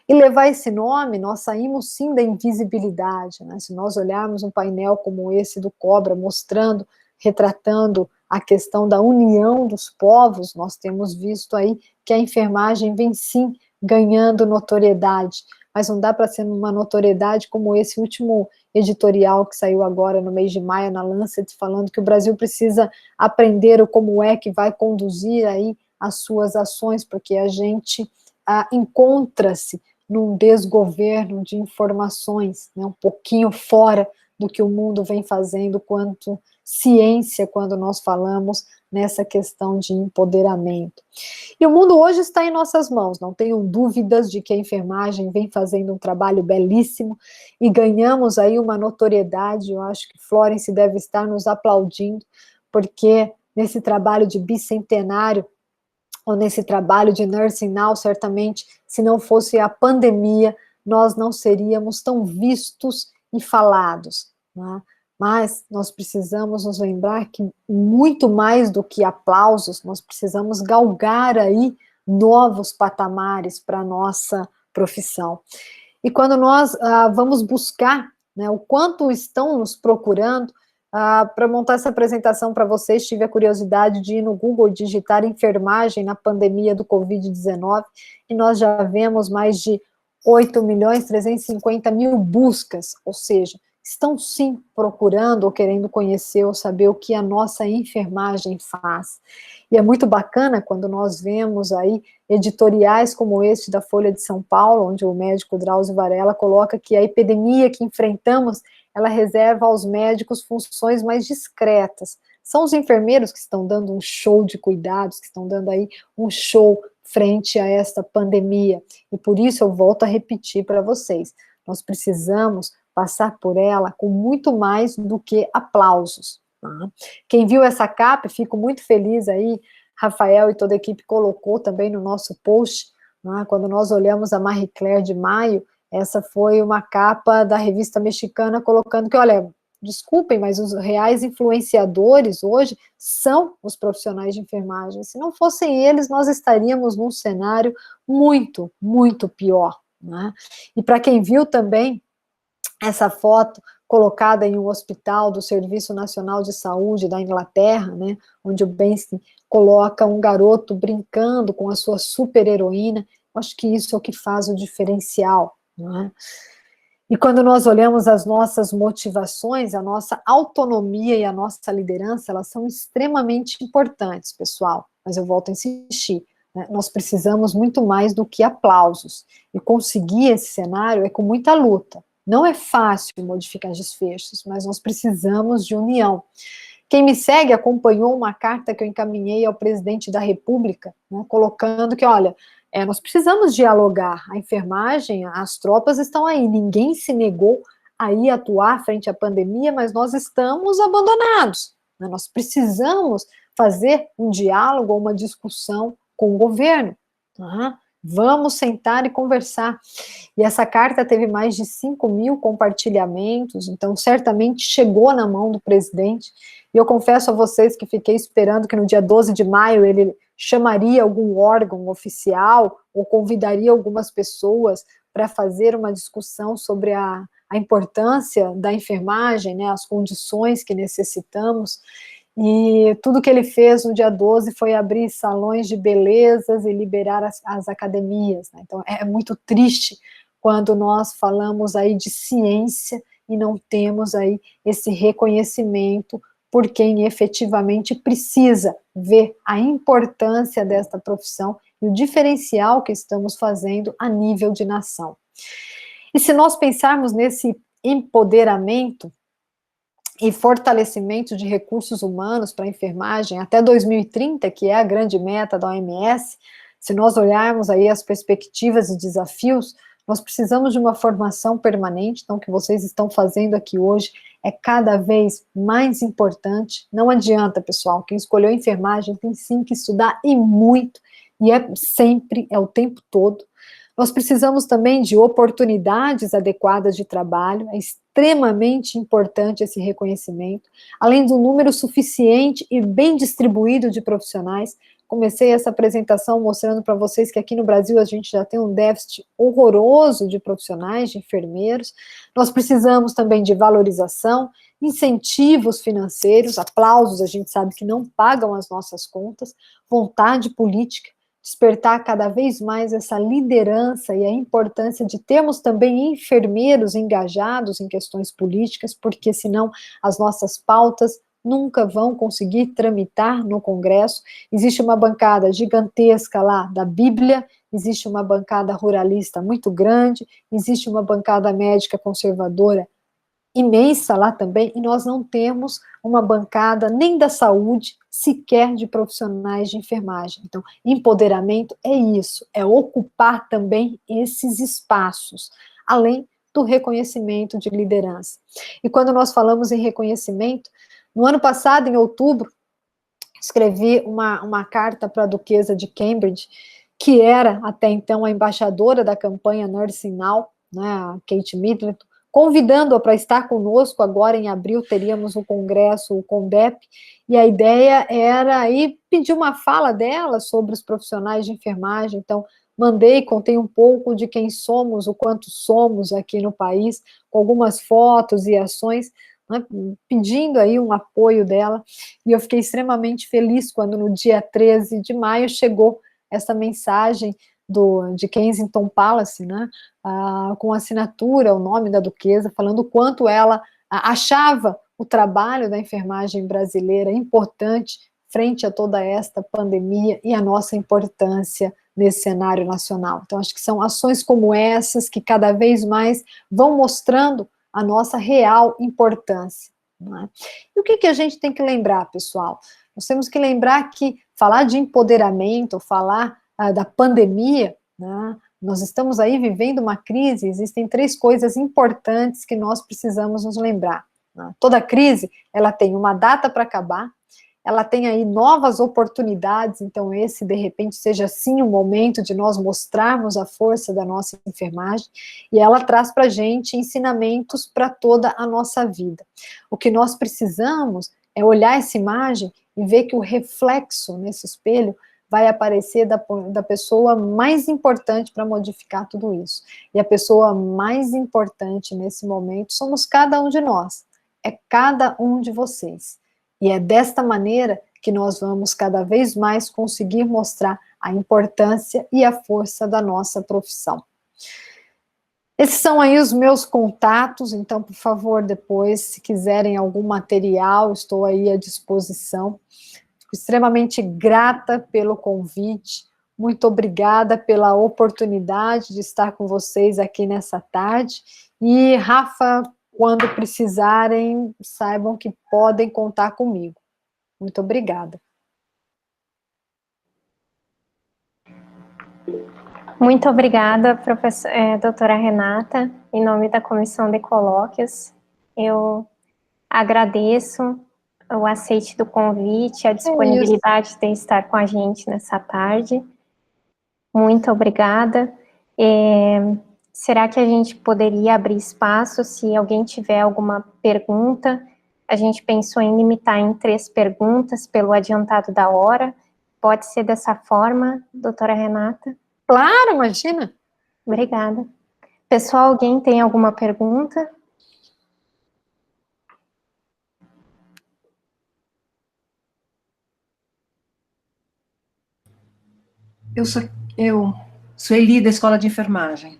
E levar esse nome, nós saímos sim da invisibilidade, né? Se nós olharmos um painel como esse do Cobra, mostrando, retratando a questão da união dos povos, nós temos visto aí que a enfermagem vem sim ganhando notoriedade, mas não dá para ser uma notoriedade como esse último editorial que saiu agora no mês de maio na Lancet, falando que o Brasil precisa aprender como é que vai conduzir aí as suas ações, porque a gente encontra-se num desgoverno de informações, né, um pouquinho fora do que o mundo vem fazendo quanto ciência, quando nós falamos nessa questão de empoderamento. E o mundo hoje está em nossas mãos, não tenham dúvidas de que a enfermagem vem fazendo um trabalho belíssimo e ganhamos aí uma notoriedade. Eu acho que Florence deve estar nos aplaudindo, porque nesse trabalho de bicentenário, ou nesse trabalho de Nursing Now, certamente, se não fosse a pandemia, nós não seríamos tão vistos e falados, né? Mas nós precisamos nos lembrar que muito mais do que aplausos, nós precisamos galgar aí novos patamares para a nossa profissão. E quando nós vamos buscar, né, o quanto estão nos procurando, para montar essa apresentação para vocês, tive a curiosidade de ir no Google e digitar enfermagem na pandemia do Covid-19, e nós já vemos mais de 8.350.000 buscas, ou seja, estão sim procurando ou querendo conhecer ou saber o que a nossa enfermagem faz. E é muito bacana quando nós vemos aí editoriais como este da Folha de São Paulo, onde o médico Drauzio Varela coloca que a epidemia que enfrentamos, ela reserva aos médicos funções mais discretas. São os enfermeiros que estão dando um show de cuidados, que estão dando aí um show frente a esta pandemia. E por isso eu volto a repetir para vocês, nós precisamos passar por ela com muito mais do que aplausos. Tá? Quem viu essa capa, fico muito feliz aí, Rafael e toda a equipe colocou também no nosso post, né, quando nós olhamos a Marie Claire de maio, essa foi uma capa da revista mexicana colocando que, olha, desculpem, mas os reais influenciadores hoje são os profissionais de enfermagem. Se não fossem eles, nós estaríamos num cenário muito, muito pior. Né? E para quem viu também essa foto colocada em um hospital do Serviço Nacional de Saúde da Inglaterra, né, onde o Bernstein coloca um garoto brincando com a sua super-heroína, acho que isso é o que faz o diferencial. Né? E quando nós olhamos as nossas motivações, a nossa autonomia e a nossa liderança, elas são extremamente importantes, pessoal, mas eu volto a insistir, né? Nós precisamos muito mais do que aplausos, e conseguir esse cenário é com muita luta. Não é fácil modificar desfechos, mas nós precisamos de união. Quem me segue acompanhou uma carta que eu encaminhei ao presidente da República, né, colocando que, olha, nós precisamos dialogar, a enfermagem, as tropas estão aí, ninguém se negou a ir atuar frente à pandemia, mas nós estamos abandonados, né, nós precisamos fazer um diálogo ou uma discussão com o governo, tá? Vamos sentar e conversar. E essa carta teve mais de 5.000 compartilhamentos, então certamente chegou na mão do presidente. E eu confesso a vocês que fiquei esperando que no dia 12 de maio ele chamaria algum órgão oficial ou convidaria algumas pessoas para fazer uma discussão sobre a importância da enfermagem, né, as condições que necessitamos. E tudo que ele fez no dia 12 foi abrir salões de belezas e liberar as academias, né? Então é muito triste quando nós falamos aí de ciência e não temos aí esse reconhecimento por quem efetivamente precisa ver a importância desta profissão e o diferencial que estamos fazendo a nível de nação. E se nós pensarmos nesse empoderamento e fortalecimento de recursos humanos para a enfermagem até 2030, que é a grande meta da OMS, se nós olharmos aí as perspectivas e desafios, nós precisamos de uma formação permanente, então o que vocês estão fazendo aqui hoje é cada vez mais importante. Não adianta, pessoal, quem escolheu enfermagem tem sim que estudar e muito, e é sempre, é o tempo todo. Nós precisamos também de oportunidades adequadas de trabalho, é extremamente importante esse reconhecimento, além do número suficiente e bem distribuído de profissionais. Comecei essa apresentação mostrando para vocês que aqui no Brasil a gente já tem um déficit horroroso de profissionais, de enfermeiros. Nós precisamos também de valorização, incentivos financeiros, aplausos, a gente sabe que não pagam as nossas contas, vontade política, despertar cada vez mais essa liderança e a importância de termos também enfermeiros engajados em questões políticas, porque senão as nossas pautas nunca vão conseguir tramitar no Congresso. Existe uma bancada gigantesca lá da Bíblia, existe uma bancada ruralista muito grande, existe uma bancada médica conservadora imensa lá também, e nós não temos uma bancada nem da saúde, sequer de profissionais de enfermagem. Então, empoderamento é isso, é ocupar também esses espaços, além do reconhecimento de liderança. E quando nós falamos em reconhecimento, no ano passado, em outubro, escrevi uma carta para a duquesa de Cambridge, que era até então a embaixadora da campanha Nursing Now, né, a Kate Middleton, convidando-a para estar conosco. Agora em abril teríamos o congresso, o CONDEP, e a ideia era aí pedir uma fala dela sobre os profissionais de enfermagem. Então contei um pouco de quem somos, o quanto somos aqui no país, com algumas fotos e ações, né, pedindo aí um apoio dela, e eu fiquei extremamente feliz quando no dia 13 de maio chegou essa mensagem de Kensington Palace, né, com assinatura, o nome da duquesa, falando o quanto ela achava o trabalho da enfermagem brasileira importante frente a toda esta pandemia e a nossa importância nesse cenário nacional. Então, acho que são ações como essas que cada vez mais vão mostrando a nossa real importância. Não é? E o que a gente tem que lembrar, pessoal? Nós temos que lembrar que falar de empoderamento, falar da pandemia, né, nós estamos aí vivendo uma crise, existem 3 coisas importantes que nós precisamos nos lembrar. Né? Toda crise, ela tem uma data para acabar, ela tem aí novas oportunidades, então esse, de repente, seja sim o momento de nós mostrarmos a força da nossa enfermagem, e ela traz para a gente ensinamentos para toda a nossa vida. O que nós precisamos é olhar essa imagem e ver que o reflexo nesse espelho vai aparecer da pessoa mais importante para modificar tudo isso. E a pessoa mais importante nesse momento somos cada um de nós, é cada um de vocês. E é desta maneira que nós vamos cada vez mais conseguir mostrar a importância e a força da nossa profissão. Esses são aí os meus contatos, então, por favor, depois, se quiserem algum material, estou aí à disposição. Fico extremamente grata pelo convite, muito obrigada pela oportunidade de estar com vocês aqui nessa tarde, e Rafa, quando precisarem, saibam que podem contar comigo. Muito obrigada. Muito obrigada, doutora Renata, em nome da Comissão de Colóquios. Eu agradeço o aceite do convite, a disponibilidade de estar com a gente nessa tarde. Muito obrigada. Será que a gente poderia abrir espaço se alguém tiver alguma pergunta? A gente pensou em limitar em 3 perguntas pelo adiantado da hora. Pode ser dessa forma, doutora Renata? Claro, imagina. Obrigada. Pessoal, alguém tem alguma pergunta? Eu sou Eli, da Escola de Enfermagem.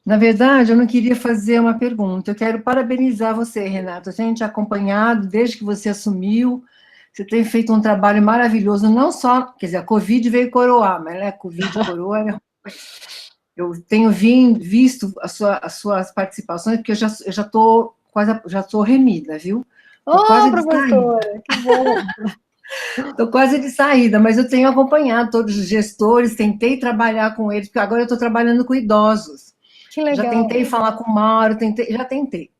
Na verdade, eu não queria fazer uma pergunta. Eu quero parabenizar você, Renata. A gente acompanhado desde que você assumiu. Você tem feito um trabalho maravilhoso, não só, quer dizer, a Covid veio coroar, mas a Covid coroa. Eu tenho visto as suas participações, porque eu já estou quase, já estou remida, viu? Estou quase de professora, que bom. Estou quase de saída, mas eu tenho acompanhado todos os gestores, tentei trabalhar com eles, porque agora eu estou trabalhando com idosos. Que legal. Já tentei falar com o Mauro, já tentei.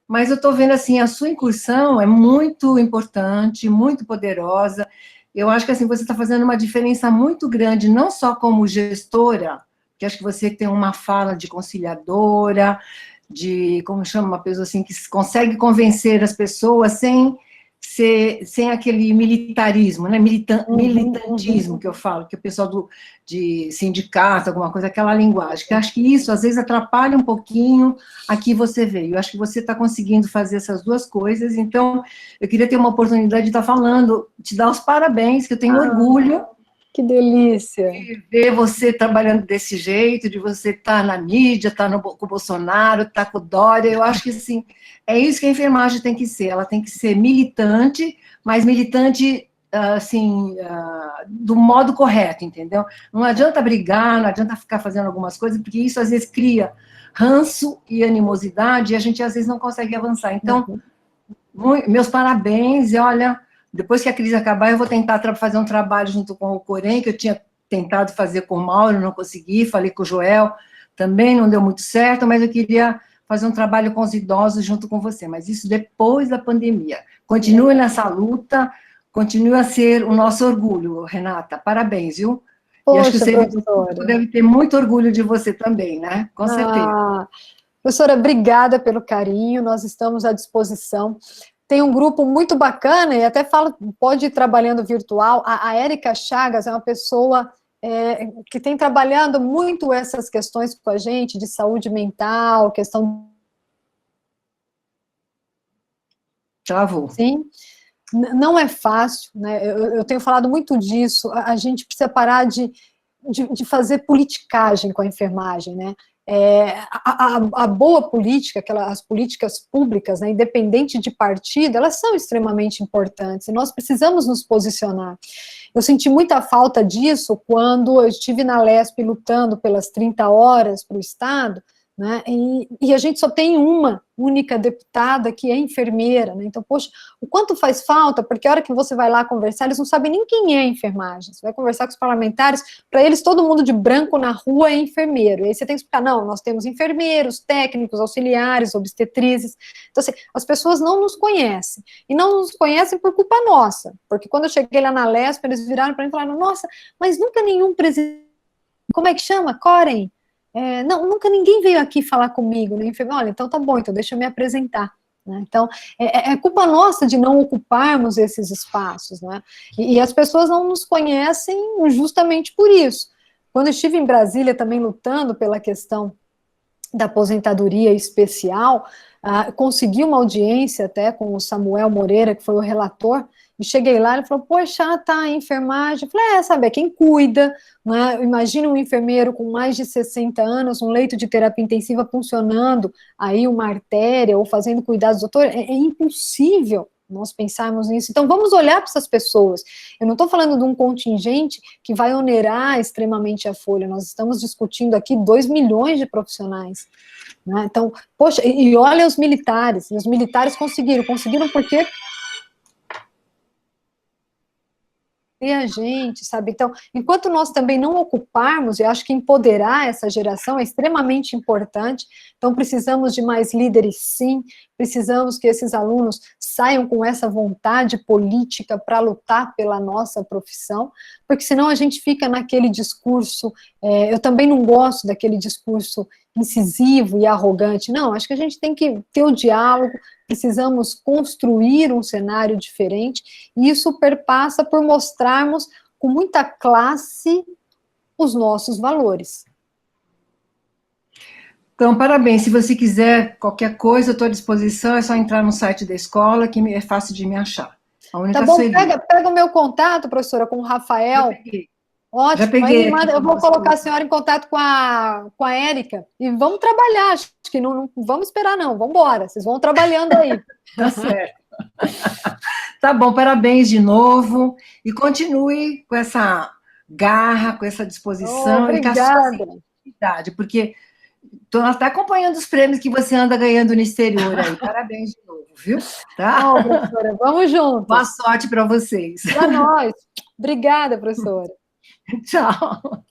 Mas eu estou vendo, assim, a sua incursão é muito importante, muito poderosa. Eu acho que, assim, você está fazendo uma diferença muito grande, não só como gestora, que acho que você tem uma fala de conciliadora, de, como chama, uma pessoa, assim, que consegue convencer as pessoas sem aquele militarismo, né? Militantismo que eu falo, que o pessoal de sindicato, alguma coisa, aquela linguagem, que eu acho que isso, às vezes, atrapalha um pouquinho a que você veio. Eu acho que você está conseguindo fazer essas duas coisas, então, eu queria ter uma oportunidade de estar falando, te dar os parabéns, que eu tenho orgulho. Que delícia. De ver você trabalhando desse jeito, de você estar na mídia, estar com o Bolsonaro, estar com o Dória. Eu acho que, assim, é isso que a enfermagem tem que ser. Ela tem que ser militante, mas militante, assim, do modo correto, entendeu? Não adianta brigar, não adianta ficar fazendo algumas coisas, porque isso, às vezes, cria ranço e animosidade, e a gente, às vezes, não consegue avançar. Então, meus parabéns, e olha... Depois que a crise acabar, eu vou tentar fazer um trabalho junto com o Corém, que eu tinha tentado fazer com o Mauro, não consegui, falei com o Joel, também não deu muito certo, mas eu queria fazer um trabalho com os idosos junto com você, mas isso depois da pandemia. Continue nessa luta, continue a ser o nosso orgulho, Renata, parabéns, viu? Poxa, e acho que o serviço deve ter muito orgulho de você também, né? Com certeza. Professora, obrigada pelo carinho, nós estamos à disposição. Tem um grupo muito bacana, e até falo, pode ir trabalhando virtual. A Érica Chagas é uma pessoa que tem trabalhado muito essas questões com a gente, de saúde mental, questão... Travou. Sim, não é fácil, né? Eu tenho falado muito disso, a gente precisa parar de fazer politicagem com a enfermagem, né? A boa política, as políticas públicas, né, independente de partido, elas são extremamente importantes, e nós precisamos nos posicionar. Eu senti muita falta disso quando eu estive na LESP lutando pelas 30 horas para o Estado, né, e a gente só tem uma única deputada que é enfermeira, né, então, poxa, o quanto faz falta, porque a hora que você vai lá conversar, eles não sabem nem quem é enfermagem, você vai conversar com os parlamentares, para eles todo mundo de branco na rua é enfermeiro, e aí você tem que explicar, não, nós temos enfermeiros, técnicos, auxiliares, obstetrizes, então assim, as pessoas não nos conhecem, e não nos conhecem por culpa nossa, porque quando eu cheguei lá na LESP, eles viraram para mim e falaram, nossa, mas nunca nenhum presidente, como é que chama? Corem? Não, nunca ninguém veio aqui falar comigo, né? Olha, então tá bom, então deixa eu me apresentar. Né? Então, é culpa nossa de não ocuparmos esses espaços, né? E as pessoas não nos conhecem justamente por isso. Quando eu estive em Brasília também lutando pela questão da aposentadoria especial, consegui uma audiência até com o Samuel Moreira, que foi o relator, e cheguei lá, ele falou, poxa, tá, a enfermagem, eu falei, sabe, é quem cuida, né? Imagina um enfermeiro com mais de 60 anos, um leito de terapia intensiva funcionando, aí uma artéria, ou fazendo cuidados, doutor, é impossível nós pensarmos nisso. Então, vamos olhar para essas pessoas. Eu não estou falando de um contingente que vai onerar extremamente a folha, nós estamos discutindo aqui 2 milhões de profissionais. Né? Então, poxa, e olha os militares conseguiram porque... E a gente, sabe? Então, enquanto nós também não ocuparmos, eu acho que empoderar essa geração é extremamente importante, então precisamos de mais líderes, sim, precisamos que esses alunos saiam com essa vontade política para lutar pela nossa profissão, porque senão a gente fica naquele discurso, eu também não gosto daquele discurso incisivo e arrogante, não, acho que a gente tem que ter o diálogo, precisamos construir um cenário diferente, e isso perpassa por mostrarmos com muita classe os nossos valores. Então, parabéns. Se você quiser qualquer coisa, eu estou à disposição, é só entrar no site da escola, que é fácil de me achar. A única Tá bom, Sueli. pega o meu contato, professora, com o Rafael. Já peguei. Ótimo, Já peguei aí aqui eu vou com colocar você. a senhora em contato com a Érica, e vamos trabalhar, acho que não vamos esperar não, vamos embora, vocês vão trabalhando aí. Tá certo. Tá bom, parabéns de novo, e continue com essa garra, com essa disposição, e com a sua Obrigada. sensibilidade, porque estou até acompanhando os prêmios que você anda ganhando no exterior aí. Parabéns de novo, viu? Tá? Não, professora, vamos juntos. Boa sorte para vocês. Para nós. Obrigada, professora. Tchau.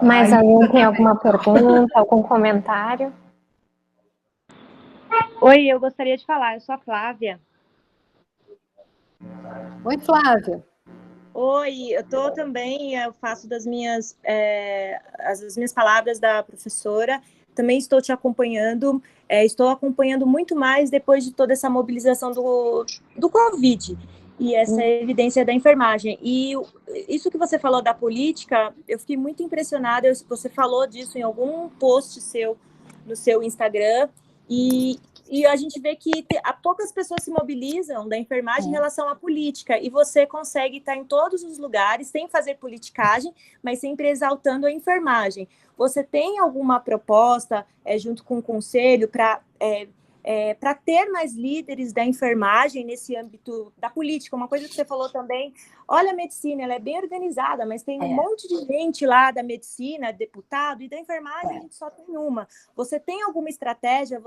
Mais Aí, alguém tem alguma pergunta, algum comentário? Oi, eu gostaria de falar, eu sou a Flávia. Oi, Flávia. Oi, eu faço das minhas, as minhas palavras da professora, também estou te acompanhando, estou acompanhando muito mais depois de toda essa mobilização do Covid, e essa evidência da enfermagem. E isso que você falou da política, eu fiquei muito impressionada, você falou disso em algum post seu, no seu Instagram, e a gente vê que poucas pessoas se mobilizam da enfermagem em relação à política, e você consegue estar em todos os lugares, sem fazer politicagem, mas sempre exaltando a enfermagem. Você tem alguma proposta, junto com o conselho, para ter mais líderes da enfermagem nesse âmbito da política? Uma coisa que você falou também, olha, a medicina, ela é bem organizada, mas tem um monte de gente lá da medicina, deputado, e da enfermagem a gente só tem uma. Você tem alguma estratégia,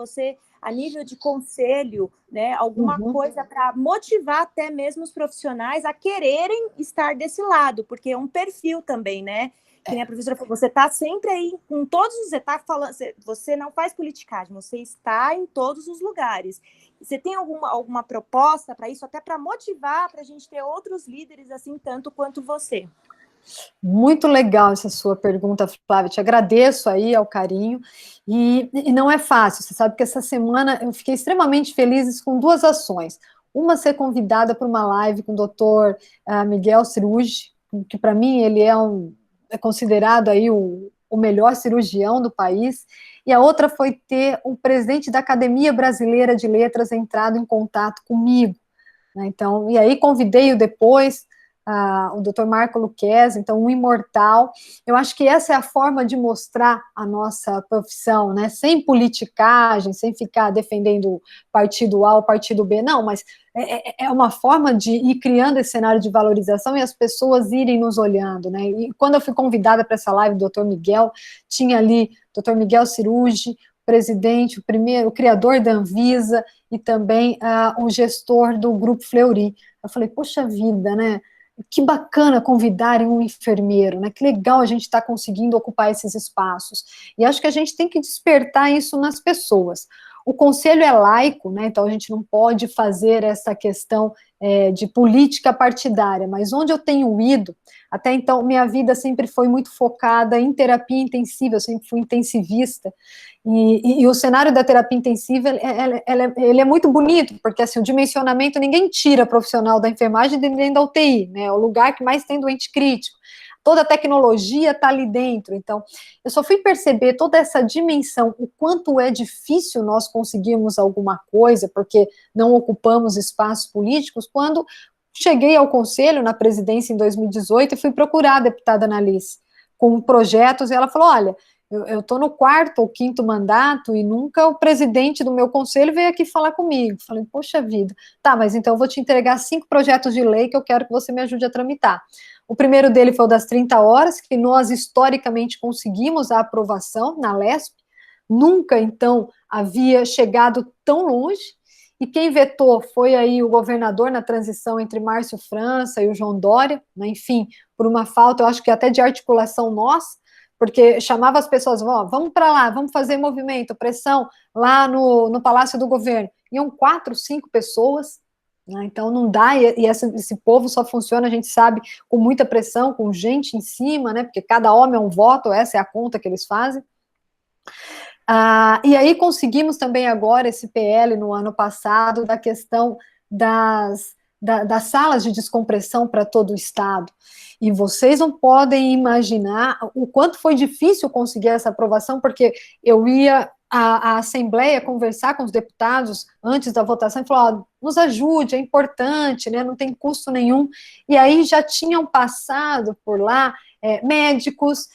a nível de conselho, né, alguma coisa para motivar até mesmo os profissionais a quererem estar desse lado, porque é um perfil também, né? Que nem a professora falou, você está sempre aí com todos os... Você está falando, você não faz politicagem, você está em todos os lugares. Você tem alguma proposta para isso, até para motivar, para a gente ter outros líderes assim, tanto quanto você? Muito legal essa sua pergunta, Flávia, te agradeço aí ao carinho, e não é fácil, você sabe que essa semana eu fiquei extremamente feliz com duas ações, uma ser convidada para uma live com o doutor Miguel Cirugi, que para mim ele é considerado aí o melhor cirurgião do país, e a outra foi ter o presidente da Academia Brasileira de Letras entrado em contato comigo, né? Então, e aí convidei-o depois, o Dr. Marco Luquezzi, então um imortal. Eu acho que essa é a forma de mostrar a nossa profissão, né? Sem politicagem, sem ficar defendendo partido A ou partido B, não, mas é uma forma de ir criando esse cenário de valorização e as pessoas irem nos olhando, né? E quando eu fui convidada para essa live do Dr. Miguel, tinha ali Dr. Miguel Cirugi, presidente, o criador da Anvisa, e também o gestor do Grupo Fleury. Eu falei, poxa vida, né? Que bacana convidarem um enfermeiro, né? Que legal a gente estar conseguindo ocupar esses espaços. E acho que a gente tem que despertar isso nas pessoas. O conselho é laico, né? Então a gente não pode fazer essa questão de política partidária, mas onde eu tenho ido, até então minha vida sempre foi muito focada em terapia intensiva, eu sempre fui intensivista, e o cenário da terapia intensiva, ele é muito bonito, porque assim, o dimensionamento, ninguém tira profissional da enfermagem nem da UTI, né? É o lugar que mais tem doente crítico. Toda a tecnologia está ali dentro, então, eu só fui perceber toda essa dimensão, o quanto é difícil nós conseguirmos alguma coisa, porque não ocupamos espaços políticos, quando cheguei ao conselho, na presidência em 2018, e fui procurar a deputada Analice, com projetos, e ela falou, olha, eu estou no 4º ou 5º mandato, e nunca o presidente do meu conselho veio aqui falar comigo. Falei, poxa vida, tá, mas então eu vou te entregar 5 projetos de lei que eu quero que você me ajude a tramitar. O primeiro dele foi o das 30 horas, que nós historicamente conseguimos a aprovação na LESP, nunca, então, havia chegado tão longe, e quem vetou foi aí o governador na transição entre Márcio França e o João Dória, né, enfim, por uma falta, eu acho que até de articulação nossa, porque chamava as pessoas, ó, vamos para lá, vamos fazer movimento, pressão, lá no Palácio do Governo. Iam 4, 5 pessoas, né? Então não dá, e esse povo só funciona, a gente sabe, com muita pressão, com gente em cima, né? Porque cada homem é um voto, essa é a conta que eles fazem. E aí conseguimos também agora esse PL no ano passado, da questão das salas de descompressão para todo o Estado. E vocês não podem imaginar o quanto foi difícil conseguir essa aprovação, porque eu ia à Assembleia conversar com os deputados antes da votação e falar, nos ajude, é importante, né, não tem custo nenhum. E aí já tinham passado por lá médicos,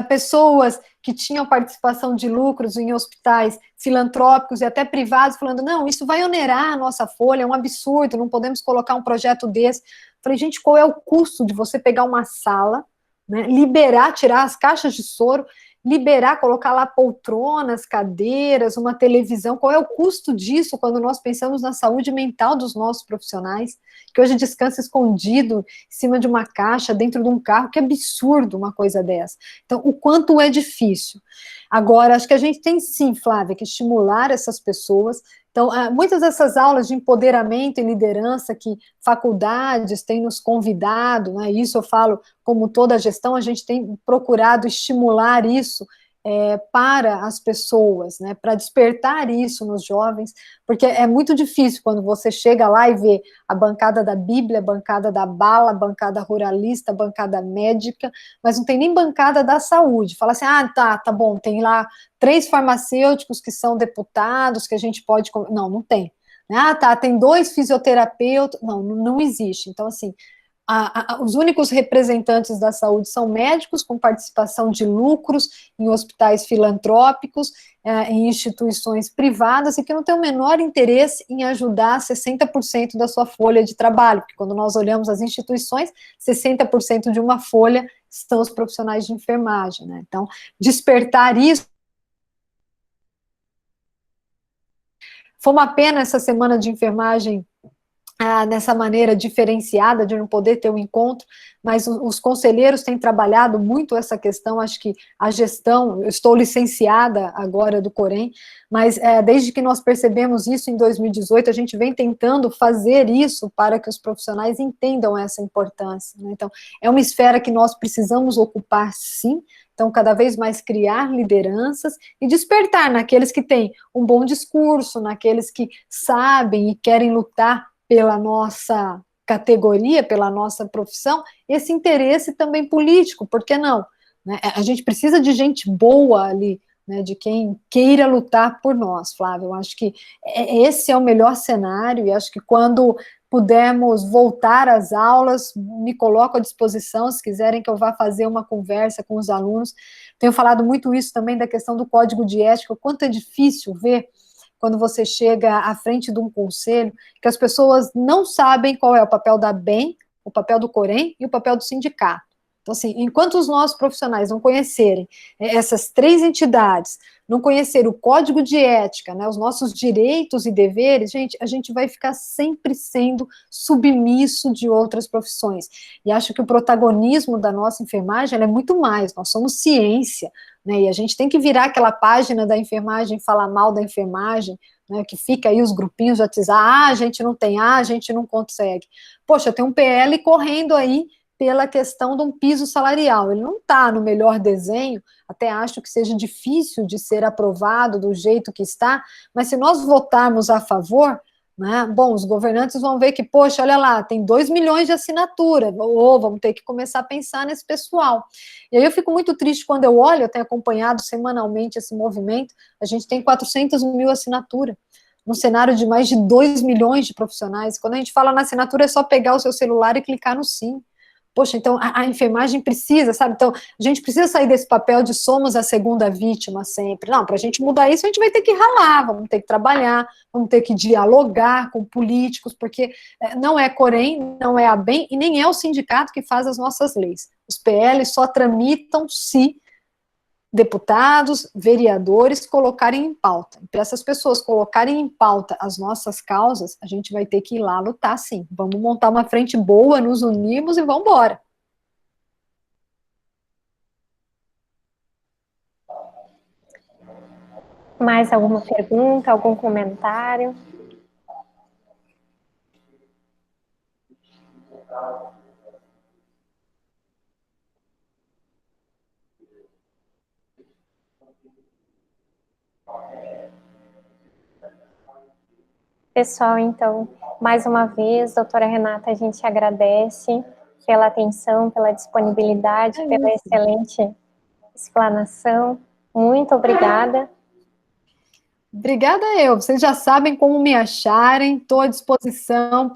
pessoas que tinham participação de lucros em hospitais filantrópicos e até privados, falando, não, isso vai onerar a nossa folha, é um absurdo, não podemos colocar um projeto desse. Falei, gente, qual é o custo de você pegar uma sala, né, liberar, tirar as caixas de soro, liberar, colocar lá poltronas, cadeiras, uma televisão, qual é o custo disso quando nós pensamos na saúde mental dos nossos profissionais, que hoje descansa escondido em cima de uma caixa, dentro de um carro, que absurdo uma coisa dessa. Então, o quanto é difícil. Agora, acho que a gente tem sim, Flávia, que estimular essas pessoas. Então, muitas dessas aulas de empoderamento e liderança que faculdades têm nos convidado, né, isso eu falo como toda a gestão, a gente tem procurado estimular isso para as pessoas, né, para despertar isso nos jovens, porque é muito difícil quando você chega lá e vê a bancada da Bíblia, a bancada da bala, a bancada ruralista, a bancada médica, mas não tem nem bancada da saúde. Fala assim, tá bom, tem lá 3 farmacêuticos que são deputados, que a gente pode... Não tem. Tem 2 fisioterapeutas. Não existe. Então, assim, os únicos representantes da saúde são médicos com participação de lucros em hospitais filantrópicos, em instituições privadas, e que não têm o menor interesse em ajudar 60% da sua folha de trabalho, porque quando nós olhamos as instituições, 60% de uma folha são os profissionais de enfermagem, né? Então, despertar isso. Foi uma pena essa semana de enfermagem nessa maneira diferenciada de não poder ter um encontro, mas os conselheiros têm trabalhado muito essa questão, acho que a gestão, eu estou licenciada agora do Corém, mas desde que nós percebemos isso em 2018, a gente vem tentando fazer isso para que os profissionais entendam essa importância, né? Então, é uma esfera que nós precisamos ocupar, sim. Então, cada vez mais criar lideranças e despertar naqueles que têm um bom discurso, naqueles que sabem e querem lutar pela nossa categoria, pela nossa profissão, esse interesse também político, por que não? Né? A gente precisa de gente boa ali, né, de quem queira lutar por nós, Flávio. Eu acho que esse é o melhor cenário, e acho que quando pudermos voltar às aulas, me coloco à disposição, se quiserem que eu vá fazer uma conversa com os alunos. Tenho falado muito isso também da questão do código de ética, o quanto é difícil ver quando você chega à frente de um conselho, que as pessoas não sabem qual é o papel da BEM, o papel do Corém e o papel do sindicato. Então, assim, enquanto os nossos profissionais não conhecerem essas 3 entidades, não conhecer o código de ética, né, os nossos direitos e deveres, gente, a gente vai ficar sempre sendo submisso de outras profissões. E acho que o protagonismo da nossa enfermagem é muito mais, nós somos ciência, né, e a gente tem que virar aquela página da enfermagem, falar mal da enfermagem, né, que fica aí os grupinhos de WhatsApp, a gente não tem, a gente não consegue. Poxa, tem um PL correndo aí pela questão de um piso salarial, ele não está no melhor desenho, até acho que seja difícil de ser aprovado do jeito que está, mas se nós votarmos a favor, né, bom, os governantes vão ver que, poxa, olha lá, tem 2 milhões de assinatura, vamos ter que começar a pensar nesse pessoal. E aí eu fico muito triste quando eu olho, eu tenho acompanhado semanalmente esse movimento, a gente tem 400 mil assinaturas, num cenário de mais de 2 milhões de profissionais. Quando a gente fala na assinatura, é só pegar o seu celular e clicar no sim. Poxa, então a enfermagem precisa, sabe? Então, a gente precisa sair desse papel de somos a segunda vítima sempre. Não, para a gente mudar isso, a gente vai ter que ralar, vamos ter que trabalhar, vamos ter que dialogar com políticos, porque não é Corém, não é a BEM, e nem é o sindicato que faz as nossas leis. Os PLs só tramitam se deputados, vereadores colocarem em pauta. Para essas pessoas colocarem em pauta as nossas causas, a gente vai ter que ir lá lutar, sim. Vamos montar uma frente boa, nos unirmos e vamos embora. Mais alguma pergunta, algum comentário? Pessoal, então, mais uma vez, doutora Renata, a gente agradece pela atenção, pela disponibilidade, pela excelente explanação. Muito obrigada. Obrigada eu. Vocês já sabem como me acharem, estou à disposição.